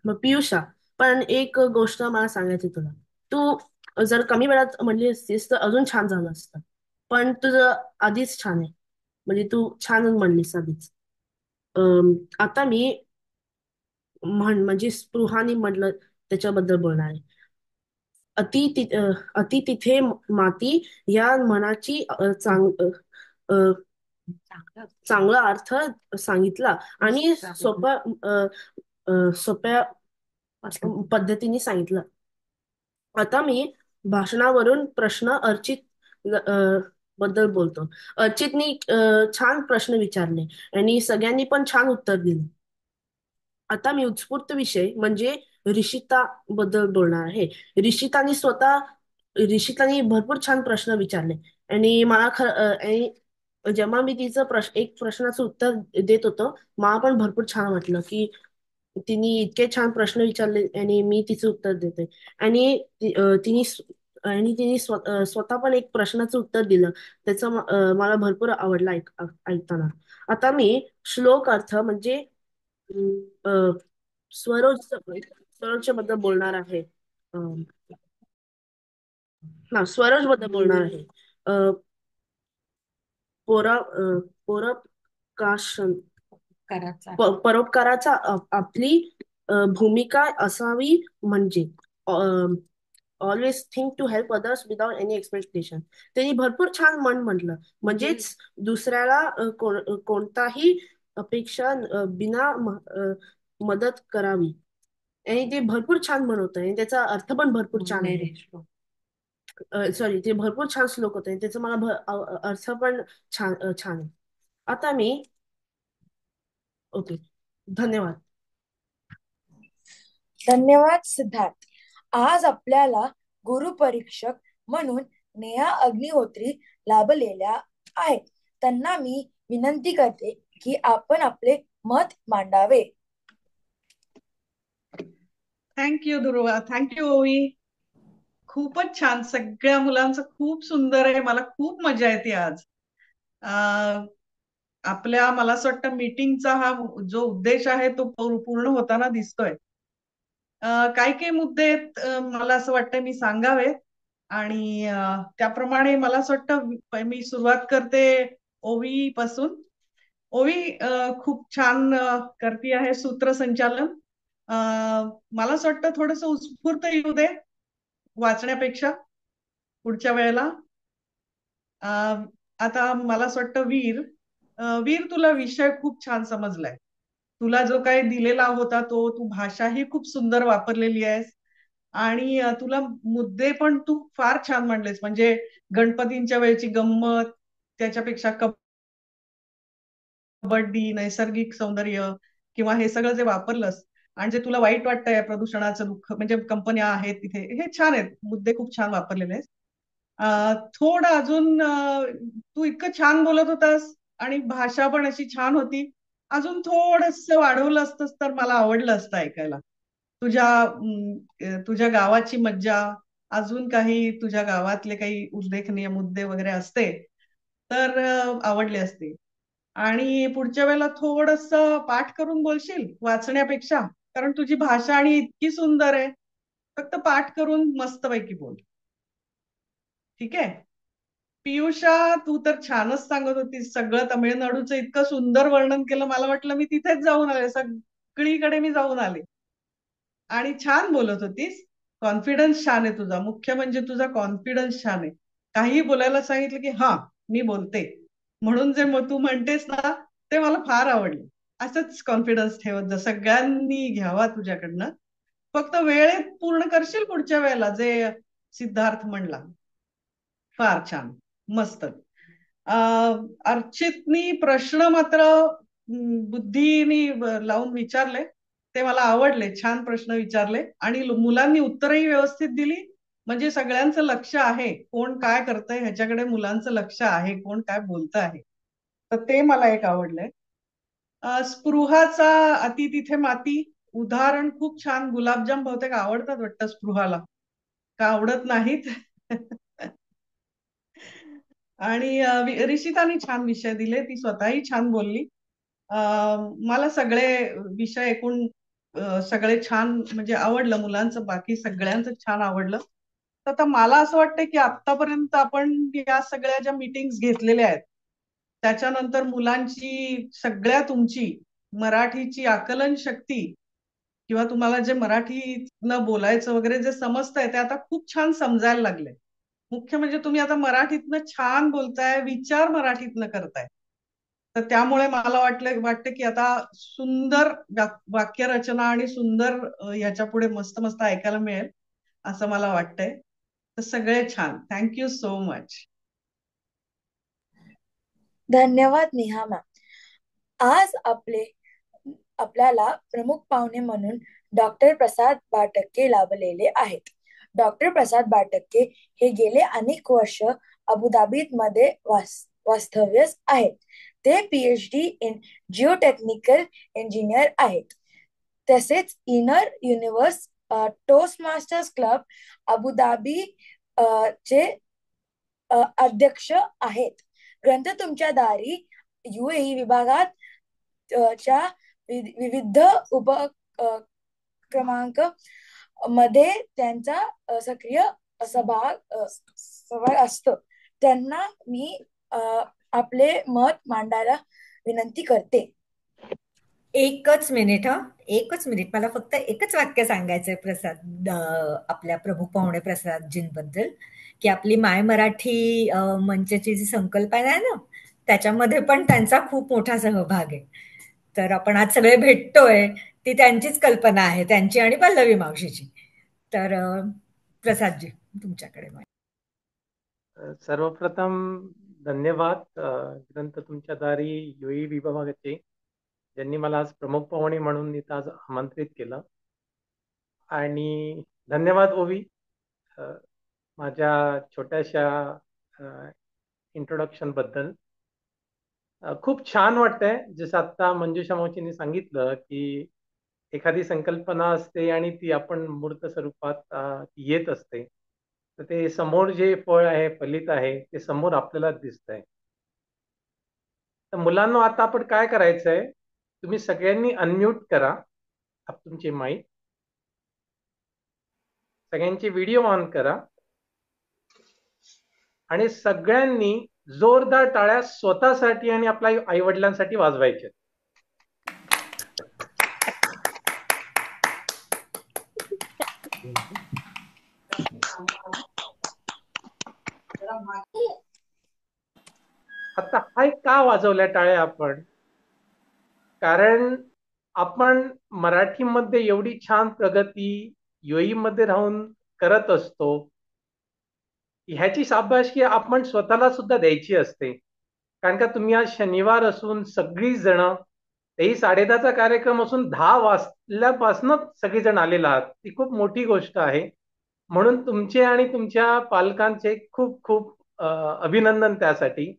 मग पियुषा, पण एक गोष्ट मला सांगायची तुला. तू जर कमी वेळात म्हणली असतीस तर अजून छान झालं असतं. पण तुझं आधीच छान आहे. म्हणजे तू छान म्हणलीस आधीच. आता मी म्हणजे स्पृहाने म्हटलं त्याच्याबद्दल बोलणार आहे. अति तिथे माती या म्हणाची चांगला अर्थ सांगितला आणि सोप्या पद्धतीने सांगितलं. आता मी भाषणावरून प्रश्न अर्चित बद्दल बोलतो. अर्चितनी छान प्रश्न विचारले आणि सगळ्यांनी पण छान उत्तर दिले. आता मी उत्स्फूर्त विषय म्हणजे ऋषिता बद्दल बोलणार आहे. ऋषिताने भरपूर छान प्रश्न विचारले आणि मला आणि जेव्हा मी तिचं एक प्रश्नाचं उत्तर देत होतो, मला पण भरपूर छान वाटलं की तिने इतके छान प्रश्न विचारले आणि मी तिचं उत्तर देते. आणि तिने स्वतः पण एक प्रश्नाचं उत्तर दिलं. त्याचं मला भरपूर आवडलं ऐकताना. आता मी श्लोक अर्थ म्हणजे स्वरोजच्या बद्दल बोलणार आहे. स्वरोज बद्दल बोलणार आहे. पोरा पोर काशन कराचा परोपकाराचा आपली भूमिका असावी म्हणजे always think to help others without any expectation. त्यांनी भरपूर छान म्हटलं. म्हणजेच दुसऱ्याला कोणताही अपेक्षा बिना मदत करावी. आणि ते भरपूर छान म्हणत आहे. त्याचा अर्थ पण भरपूर छान आहे. सॉरी, ते भरपूर छान श्लोक होते. त्याचा मला अर्थ पण छान छान आहे. आता मी ओके, धन्यवाद. धन्यवाद सिद्धार्थ. आज आपल्याला गुरुपरीक्षक म्हणून नेहा अग्निहोत्री लाभलेल्या आहेत. त्यांना मी विनंती करते की आपण आपले मत मांडावे. थँक्यू ध्रुवा, थँक्यू ओवी. खूपच छान, सगळ्या मुलांचं खूप सुंदर आहे. मला खूप मजा येते आज. आपल्या मला असं वाटतं मीटिंगचा हा जो उद्देश आहे तो पूर्ण होताना दिसतोय. काही काही मुद्दे मला असं वाटतं मी सांगावे आणि त्याप्रमाणे मला असं वाटतं मी सुरुवात करते ओवी पासून. ओवी खूप छान करती आहे सूत्रसंचालन. मला असं वाटतं थोडस उत्स्फूर्त येऊ दे वाचण्यापेक्षा पुढच्या वेळेला. आता मला असं वाटतं वीर तुला विषय खूप छान समजलाय. तुला जो काही दिलेला होता तो तू भाषाही खूप सुंदर वापरलेली आहेस आणि तुला मुद्दे पण तू फार छान मांडलेस. म्हणजे गणपतींच्या वेळची गंमत, त्याच्यापेक्षा कबड्डी, नैसर्गिक सौंदर्य किंवा हे सगळं जे वापरलंस आणि जे तुला वाईट वाटतंय प्रदूषणाचं दुःख, म्हणजे कंपन्या आहेत तिथे, हे छान आहेत मुद्दे, खूप छान वापरलेले आहेत. थोडं अजून तू इतकं छान बोलत होतास आणि भाषा पण अशी छान होती. अजून थोडस वाढवलं असतंस तर मला आवडलं असतं ऐकायला. तुझ्या गावाची मज्जा, अजून काही तुझ्या गावातले काही उल्लेखनीय मुद्दे वगैरे असते तर आवडले असते. आणि पुढच्या वेळेला थोडस पाठ करून बोलशील वाचण्यापेक्षा, कारण तुझी भाषा आणि इतकी सुंदर आहे. फक्त पाठ करून मस्तपैकी बोल, ठीक आहे? पियुषा, तू तर छानच सांगत होतीस. सगळं तमिळनाडूचं इतकं सुंदर वर्णन केलं, मला वाटलं मी तिथेच जाऊन आले, सगळीकडे मी जाऊन आले. आणि छान बोलत होतीस. कॉन्फिडन्स छान आहे तुझा, मुख्य म्हणजे तुझा कॉन्फिडन्स छान आहे. काही बोलायला सांगितलं की हा मी बोलते, म्हणून जे तू म्हणतेस ना ते मला फार आवडलं. असंच कॉन्फिडन्स ठेवत जा, सगळ्यांनी घ्यावा तुझ्याकडनं. फक्त वेळेत पूर्ण करशील पुढच्या वेळेला जे सिद्धार्थ म्हणला. फार छान, मस्त. अर्चितनी प्रश्न मात्र बुद्धीनी लावून विचारले, ते मला आवडले. छान प्रश्न विचारले आणि मुलांनी उत्तरही व्यवस्थित दिली. म्हणजे सगळ्यांचं लक्ष आहे, कोण काय करतंय ह्याच्याकडे मुलांचं लक्ष आहे, कोण काय बोलत आहे. तर ते मला एक आवडलंय. स्पृहाचा अति तिथे माती उदाहरण खूप छान. गुलाबजाम बहुतेक आवडतात वाटतं स्पृहाला, का आवडत नाहीत? आणि रिषिताने छान विषय दिले, ती स्वतःही छान बोलली. मला सगळे विषय ऐकून सगळे छान म्हणजे आवडलं. मुलांचं बाकी सगळ्यांचं छान आवडलं. तर आता मला असं वाटतं की आतापर्यंत आपण या सगळ्या ज्या मीटिंग्स घेतलेल्या आहेत त्याच्यानंतर मुलांची, सगळ्या तुमची मराठीची आकलन शक्ती किंवा तुम्हाला जे मराठीतनं बोलायचं वगैरे जे समजतंय ते आता खूप छान समजायला लागले. मुख्य म्हणजे तुम्ही आता मराठीतनं छान बोलताय, विचार मराठीतनं करताय. तर त्यामुळे मला वाटतं की आता सुंदर वाक्यरचना आणि सुंदर ह्याच्या पुढे मस्त मस्त ऐकायला मिळेल असं मला वाटतंय. तर सगळे छान, थँक्यू सो मच. धन्यवाद नेहा मॅम. आज आपल्याला प्रमुख पाहुणे म्हणून डॉक्टर प्रसाद बाटक्के लाभलेले आहेत. डॉक्टर प्रसाद बाटक्के हे गेले अनेक वर्ष अबुधाबीत मध्ये वास्तव्यास आहेत. ते PhD इन जिओटेक्निकल इंजिनियर आहेत. तसेच inner universe Toastmasters club Abu Dhabi चे अध्यक्ष आहेत. ग्रंथ तुमच्या दारी UAE विभागात च्या विविध उपक्रमांक मध्ये त्यांचा सक्रिय सहभाग असतो. त्यांना मी आपले मत मांडायला विनंती करते. एकच मिनिट एकच मिनिट, मला फक्त एकच वाक्य सांगायचंय प्रसाद, आपल्या प्रमुख पाहुणे प्रसादजींबद्दल, की आपली माय मराठी मंचची जी संकल्पना आहे ना, त्याच्यामध्ये पण त्यांचा खूप मोठा सहभाग आहे. तर आपण आज सगळे भेटतोय, ती त्यांचीच कल्पना आहे, त्यांची आणि पल्लवी मावशीची. तर प्रसादजी, तुमच्याकडे सर्वप्रथम धन्यवाद ग्रंथ तुमच्या दारी युई विभागाचे, ज्यांनी मला आज प्रमुख पाहुणे म्हणून इथं आज आमंत्रित केलं. आणि धन्यवाद ओवी माझ्या छोट्याशा इंट्रोडक्शन बद्दल. खूप छान वाटतंय, जसं आता मंजुषा मावशींनी सांगितलं की एखादी संकल्पना असते आणि ती आपण मूर्त स्वरूपात येत असते, तर ते समोर जे फळ आहे, फलित आहे, ते समोर आपल्याला दिसतंय. तर मुलांना आता आपण काय करायचंय, तुम्ही सगळ्यांनी अनम्यूट करा तुमचे माईक, सगळ्यांचे व्हिडिओ ऑन करा आणि सगळ्यांनी जोरदार टाळ्या स्वतःसाठी आणि आपल्या आई वडिलांसाठी वाजवायचे. आता हा का वाजवल्या टाळ्या आपण? कारण आपण मराठीमध्ये एवढी छान प्रगती युई मध्ये राहून करत असतो, ह्याची शाबासकी आपण स्वतःला सुद्धा द्यायची असते. कारण का तुम्ही आज शनिवार असून सगळी जण, तेही 10:30चा कार्यक्रम असून 10 वाजल्यापासून सगळी जण आलेला आहात, ती खूप मोठी गोष्ट आहे. म्हणून तुमचे आणि तुमच्या पालकांचे खूप खूप अभिनंदन त्यासाठी.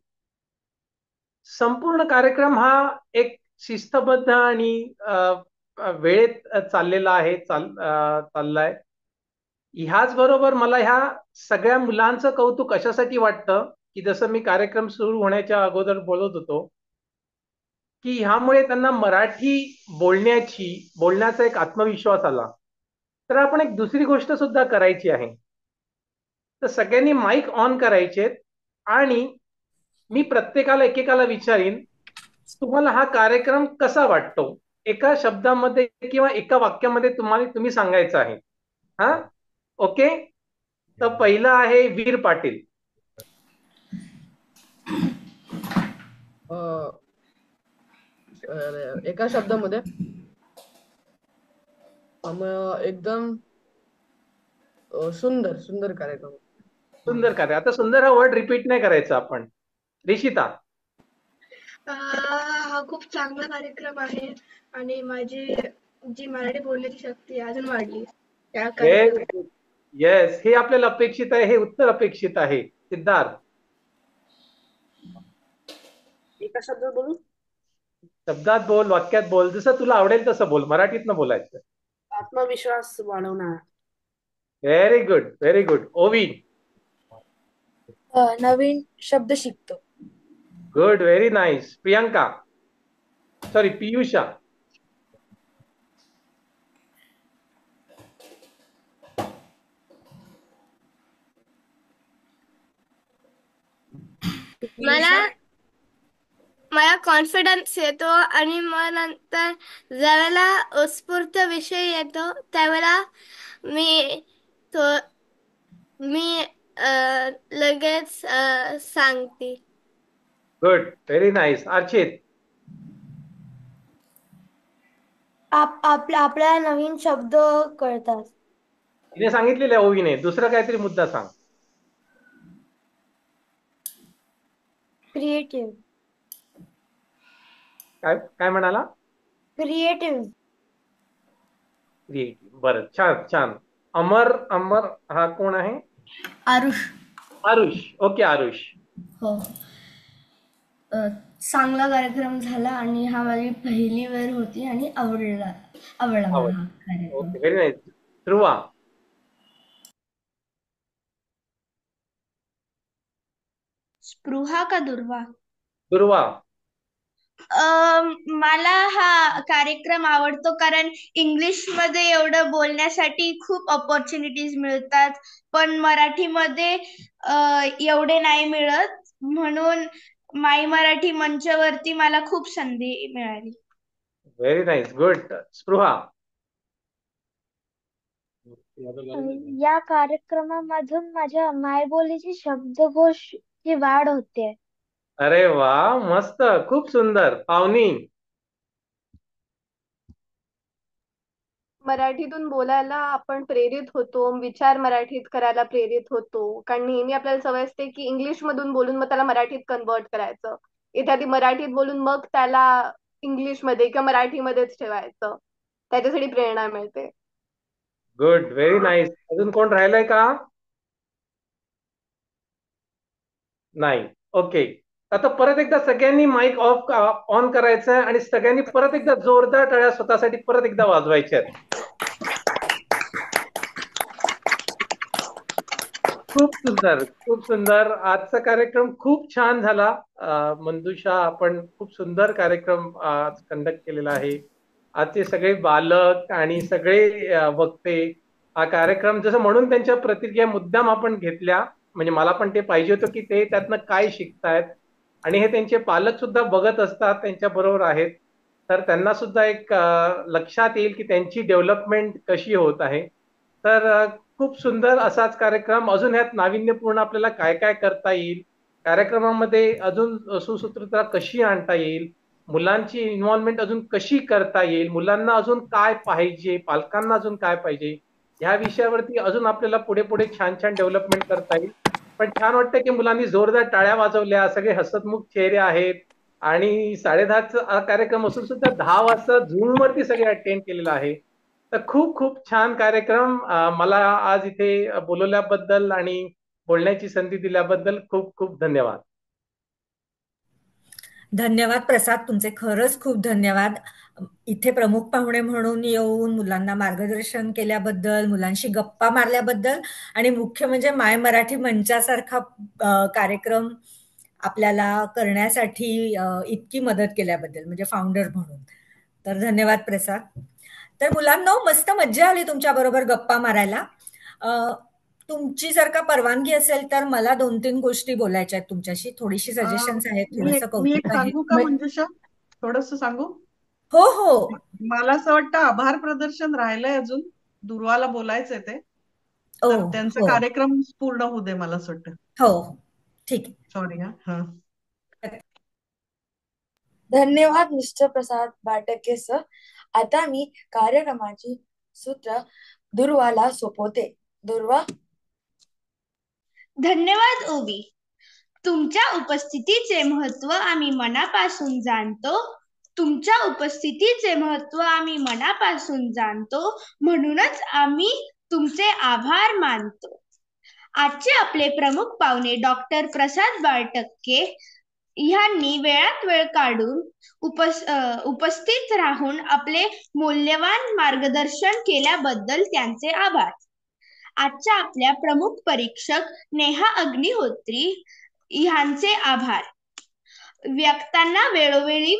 संपूर्ण कार्यक्रम हा एक शिस्तबद्ध आणि वेळेत चाललेला आहे, चाललाय. ह्याच बरोबर मला ह्या सगळ्या मुलांचं कौतुक अशासाठी वाटतं, की जसं मी कार्यक्रम सुरू होण्याच्या अगोदर बोलत होतो, की ह्यामुळे त्यांना मराठी बोलण्याचा एक आत्मविश्वास आला. तर आपण एक दुसरी गोष्ट सुद्धा करायची आहे. तर सगळ्यांनी माईक ऑन करायचे आणि मी प्रत्येकाला एकेकाला विचारीन, तुम्हाला हा कार्यक्रम कसा वाटतो, एका शब्दामध्ये किंवा एका वाक्यामध्ये तुम्ही सांगायचं आहे. हा, ओके. तर पहिलं आहे वीर पाटील. एका शब्दामध्ये एकदम सुंदर सुंदर कार्यक्रम. सुंदर कार्य. आता सुंदर हा वर्ड रिपीट नाही करायचा आपण. रिशिता. हा खूप चांगला कार्यक्रम आहे आणि माझी जी मराठी बोलण्याची शक्ती अजून वाढली. येस, हे आपल्याला अपेक्षित आहे, हे उत्तर अपेक्षित आहे. सिद्धार्थ. एका शब्दात बोलू? शब्दात बोल, वाक्यात बोल, जसं तुला आवडेल तसं बोल, मराठीतनं बोलायचं. आत्मविश्वास वाढवणार. Very good, very good. Ovi. नवीन शब्द शिकतो. Good, very nice. Priyanka, sorry Piyusha. मला कॉन्फिडन्स येतो आणि मग नंतर ज्यावेळेला उत्स्फूर्त विषय येतो त्यावेळेला मी लगेच सांगते. Good, very nice. अर्चित. आपल्याला नवीन शब्द कळतात. तिने सांगितलेलं आहे ओवीने. दुसरा काहीतरी मुद्दा सांग. क्रिएटिव्ह. काय म्हणाला? क्रिएटिव्ह. क्रिएटिव्ह. बरं, छान छान. अमर हा कोण आहे? आरुष. ओके आरुष. हो, चांगला कार्यक्रम झाला आणि हा माझी पहिली वेळ होती आणि आवडला मला हा कार्यक्रम. Okay, very nice. Dhruva. Spruha का दुर्वा? दुर्वा. मला हा कार्यक्रम आवडतो कारण इंग्लिश मध्ये एवढं बोलण्यासाठी खूप ऑपॉर्च्युनिटीज मिळतात, पण मराठीमध्ये एवढे नाही मिळत. म्हणून माई मराठी मंचवरती मला खूप संधी मिळाली. Very nice, good. स्पृहा. या कार्यक्रमामधून माझ्या मायबोलीची शब्दकोशाची वाढ होते. अरे वा, मस्त, खूप सुंदर. पावनी. मराठीतून बोलायला आपण प्रेरित होतो, विचार मराठीत करायला प्रेरित होतो. कारण नेहमी आपल्याला सवय असते की इंग्लिश मधून बोलून मग त्याला मराठीत कन्वर्ट करायचं, एखादी मराठीत बोलून मग त्याला इंग्लिश मध्ये किंवा मराठीमध्येच ठेवायचं. त्याच्यासाठी प्रेरणा मिळते. Good, very nice. अजून कोण राहिलंय का? नाही. ओके, आता परत एकदा सगळ्यांनी माईक ऑफ ऑन करायचं आहे आणि सगळ्यांनी परत एकदा जोरदार टाळ्या स्वतःसाठी परत एकदा वाजवायच्या आहेत. खूप सुंदर, खूप सुंदर. आजचा कार्यक्रम खूप छान झाला. मंजुषा, आपण खूप सुंदर कार्यक्रम आज कंडक्ट केलेला आहे. आजचे सगळे बालक आणि सगळे वक्ते हा कार्यक्रम जसं म्हणून त्यांच्या प्रतिक्रिया मुद्दाम आपण घेतल्या. म्हणजे मला पण ते पाहिजे होतं की ते त्यातनं काय शिकतायत आणि हे त्यांचे पालक सुद्धा बघत असतात, त्यांच्या बरोबर आहेत, तर त्यांना सुद्धा एक लक्षात येईल की त्यांची डेव्हलपमेंट कशी होत आहे. तर खूप सुंदर असाच कार्यक्रम. अजून ह्यात नाविन्यपूर्ण आपल्याला काय काय करता येईल, कार्यक्रमामध्ये अजून सुसूत्रता कशी आणता येईल, मुलांची इन्व्हॉल्वमेंट अजून कशी करता येईल, मुलांना अजून काय पाहिजे, पालकांना अजून काय पाहिजे, ह्या विषयावरती अजून आपल्याला पुढे पुढे छान छान डेव्हलपमेंट करता येईल. पण छान वाटतं की मुलांनी जोरदार टाळ्या वाजवल्या, सगळे हसतमुख चेहरे आहेत आणि 10:30चा कार्यक्रम असून सुद्धा 10 वाजता झूम वरती सगळे अटेंड केलेला आहे. तर खूप खूप छान कार्यक्रम. मला आज इथे बोलवल्याबद्दल आणि बोलण्याची संधी दिल्याबद्दल खूप खूप धन्यवाद. धन्यवाद प्रसाद, तुमचे खरंच खूप धन्यवाद. इथे प्रमुख पाहुणे म्हणून येऊन मुलांना मार्गदर्शन केल्याबद्दल, मुलांशी गप्पा मारल्याबद्दल आणि मुख्य म्हणजे माय मराठी मंचासारखा कार्यक्रम आपल्याला करण्यासाठी इतकी मदत केल्याबद्दल, म्हणजे फाउंडर म्हणून. तर धन्यवाद प्रसाद. तर मुलांनो, मस्त मज्जा आली तुमच्या बरोबर गप्पा मारायला. तुमची जर का परवानगी असेल तर मला 2-3 गोष्टी बोलायच्या आहेत तुमच्याशी. थोडीशी सजेशन्स आहेत, मी थोडंसं मी एक कौतुक आहे. सांगू का मंजुषा? थोडस सांगू? हो हो. मला असं वाटतं आभार प्रदर्शन राहिलंय अजून, दुर्वाला बोलायचंय ते, तर त्यांचा हो कार्यक्रम पूर्ण होऊ दे मला असं वाटतं. हो, ठीक आहे. सॉरी. हा. धन्यवाद मिस्टर प्रसाद बाटके सर. आता मी कार्यक्रमाची सूत्र दुर्वाला सोपवते. दुर्वा. धन्यवाद ओवी. तुमच्या उपस्थितीचे महत्व आम्ही मनापासून जाणतो. तुमच्या उपस्थितीचे महत्व आम्ही मनापासून जाणतो, म्हणूनच आम्ही तुमचे आभार मानतो. आजचे आपले प्रमुख पाहुणे डॉक्टर प्रसाद बाळटक्के ह्यांनी वेळात वेळ काढून उपस्थित राहून आपले मौल्यवान मार्गदर्शन केल्याबद्दल त्यांचे आभार. आजच्या आपल्या प्रमुख परीक्षक नेहा अग्निहोत्री ह्यांचे आभार. वक्त्यांना वेळोवेळी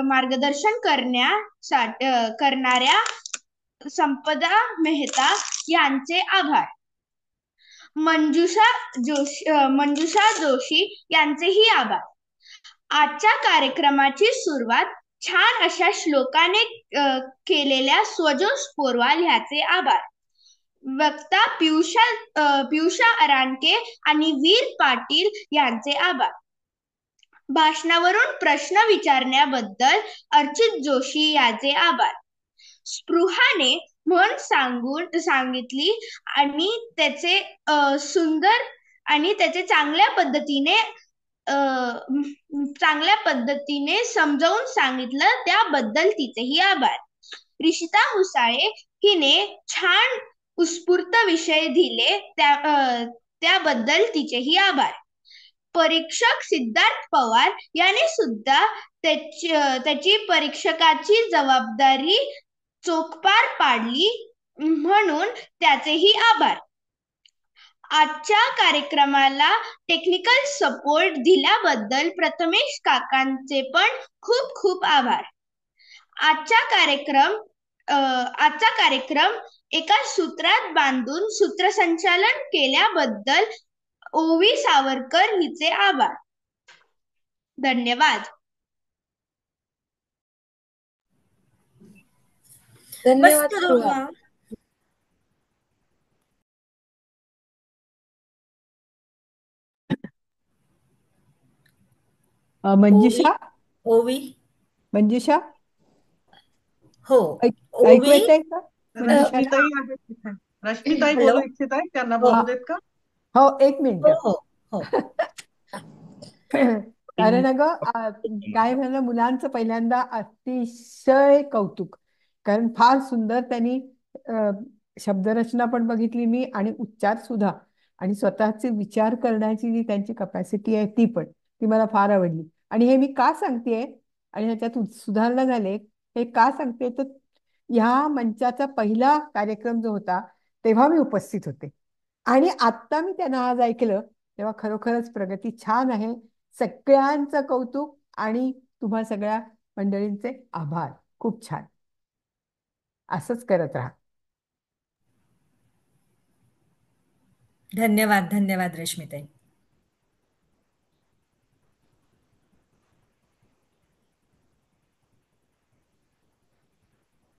मार्गदर्शन करणाऱ्या संपदा मेहता यांचे आभार. मंजुषा जोशी यांचेही आभार. आजच्या कार्यक्रमाची सुरुवात छान अशा श्लोकाने केलेल्या स्वजोश पोरवाल ह्याचे आभार. वक्ता पियुषा अराणके आणि वीर पाटील यांचे आभार. भाषणावरून प्रश्न विचारण्याबद्दल अर्चित जोशी याचे आभार. स्पृहाने म्हण सांगितली आणि त्याचे सुंदर आणि त्याचे चांगल्या पद्धतीने समजावून सांगितलं, त्याबद्दल तिचेही आभार. रिशिता मुसाळे हिने छान उत्स्फूर्त विषय दिले, त्याबद्दल तिचेही आभार. परीक्षक सिद्धार्थ पवार याने सुद्धा त्याची परीक्षकाची जबाबदारी चोखपार पाडली, म्हणून त्याचेही आभार. आजच्या कार्यक्रमाला टेक्निकल सपोर्ट दिल्याबद्दल प्रथमेश काकांचे पण खूप खूप आभार. आजचा कार्यक्रम एका सूत्रात बांधून सूत्रसंचालन केल्याबद्दल ओवी सावरकर हिचे आभार. धन्यवाद. धन्यवाद मस्त स्पृहा. दोघा. मंजुषा ओवी मंजुषा हो ऐकू ओवी येतंय का मंजुषाला? रश्मीताई आहे तिथे. रश्मीताई हॅलो बोलू इच्छित आहेत, त्यांना हो बोलू देत का? हो एक मिनिट. हो हो कारण अगं काय झालं, मुलांचं पहिल्यांदा अतिशय कौतुक. कारण फार सुंदर त्यांनी शब्दरचना पण बघितली मी, आणि उच्चार सुद्धा, आणि स्वतःचे विचार करण्याची जी त्यांची कपॅसिटी आहे ती मला फार आवडली. आणि हे मी का सांगतेय आणि ह्याच्यात सुधारणा झाले हे का सांगते, तर ह्या मंचाचा पहिला कार्यक्रम जो होता तेव्हा मी उपस्थित होते, आणि आत्ता मी त्यांना आज ऐकलं तेव्हा खरोखरच प्रगती छान आहे. सगळ्यांचं कौतुक आणि तुम्हा सगळ्या मंडळींचे आभार. खूप छान, असंच करत राहा. धन्यवाद. धन्यवाद रश्मीताई.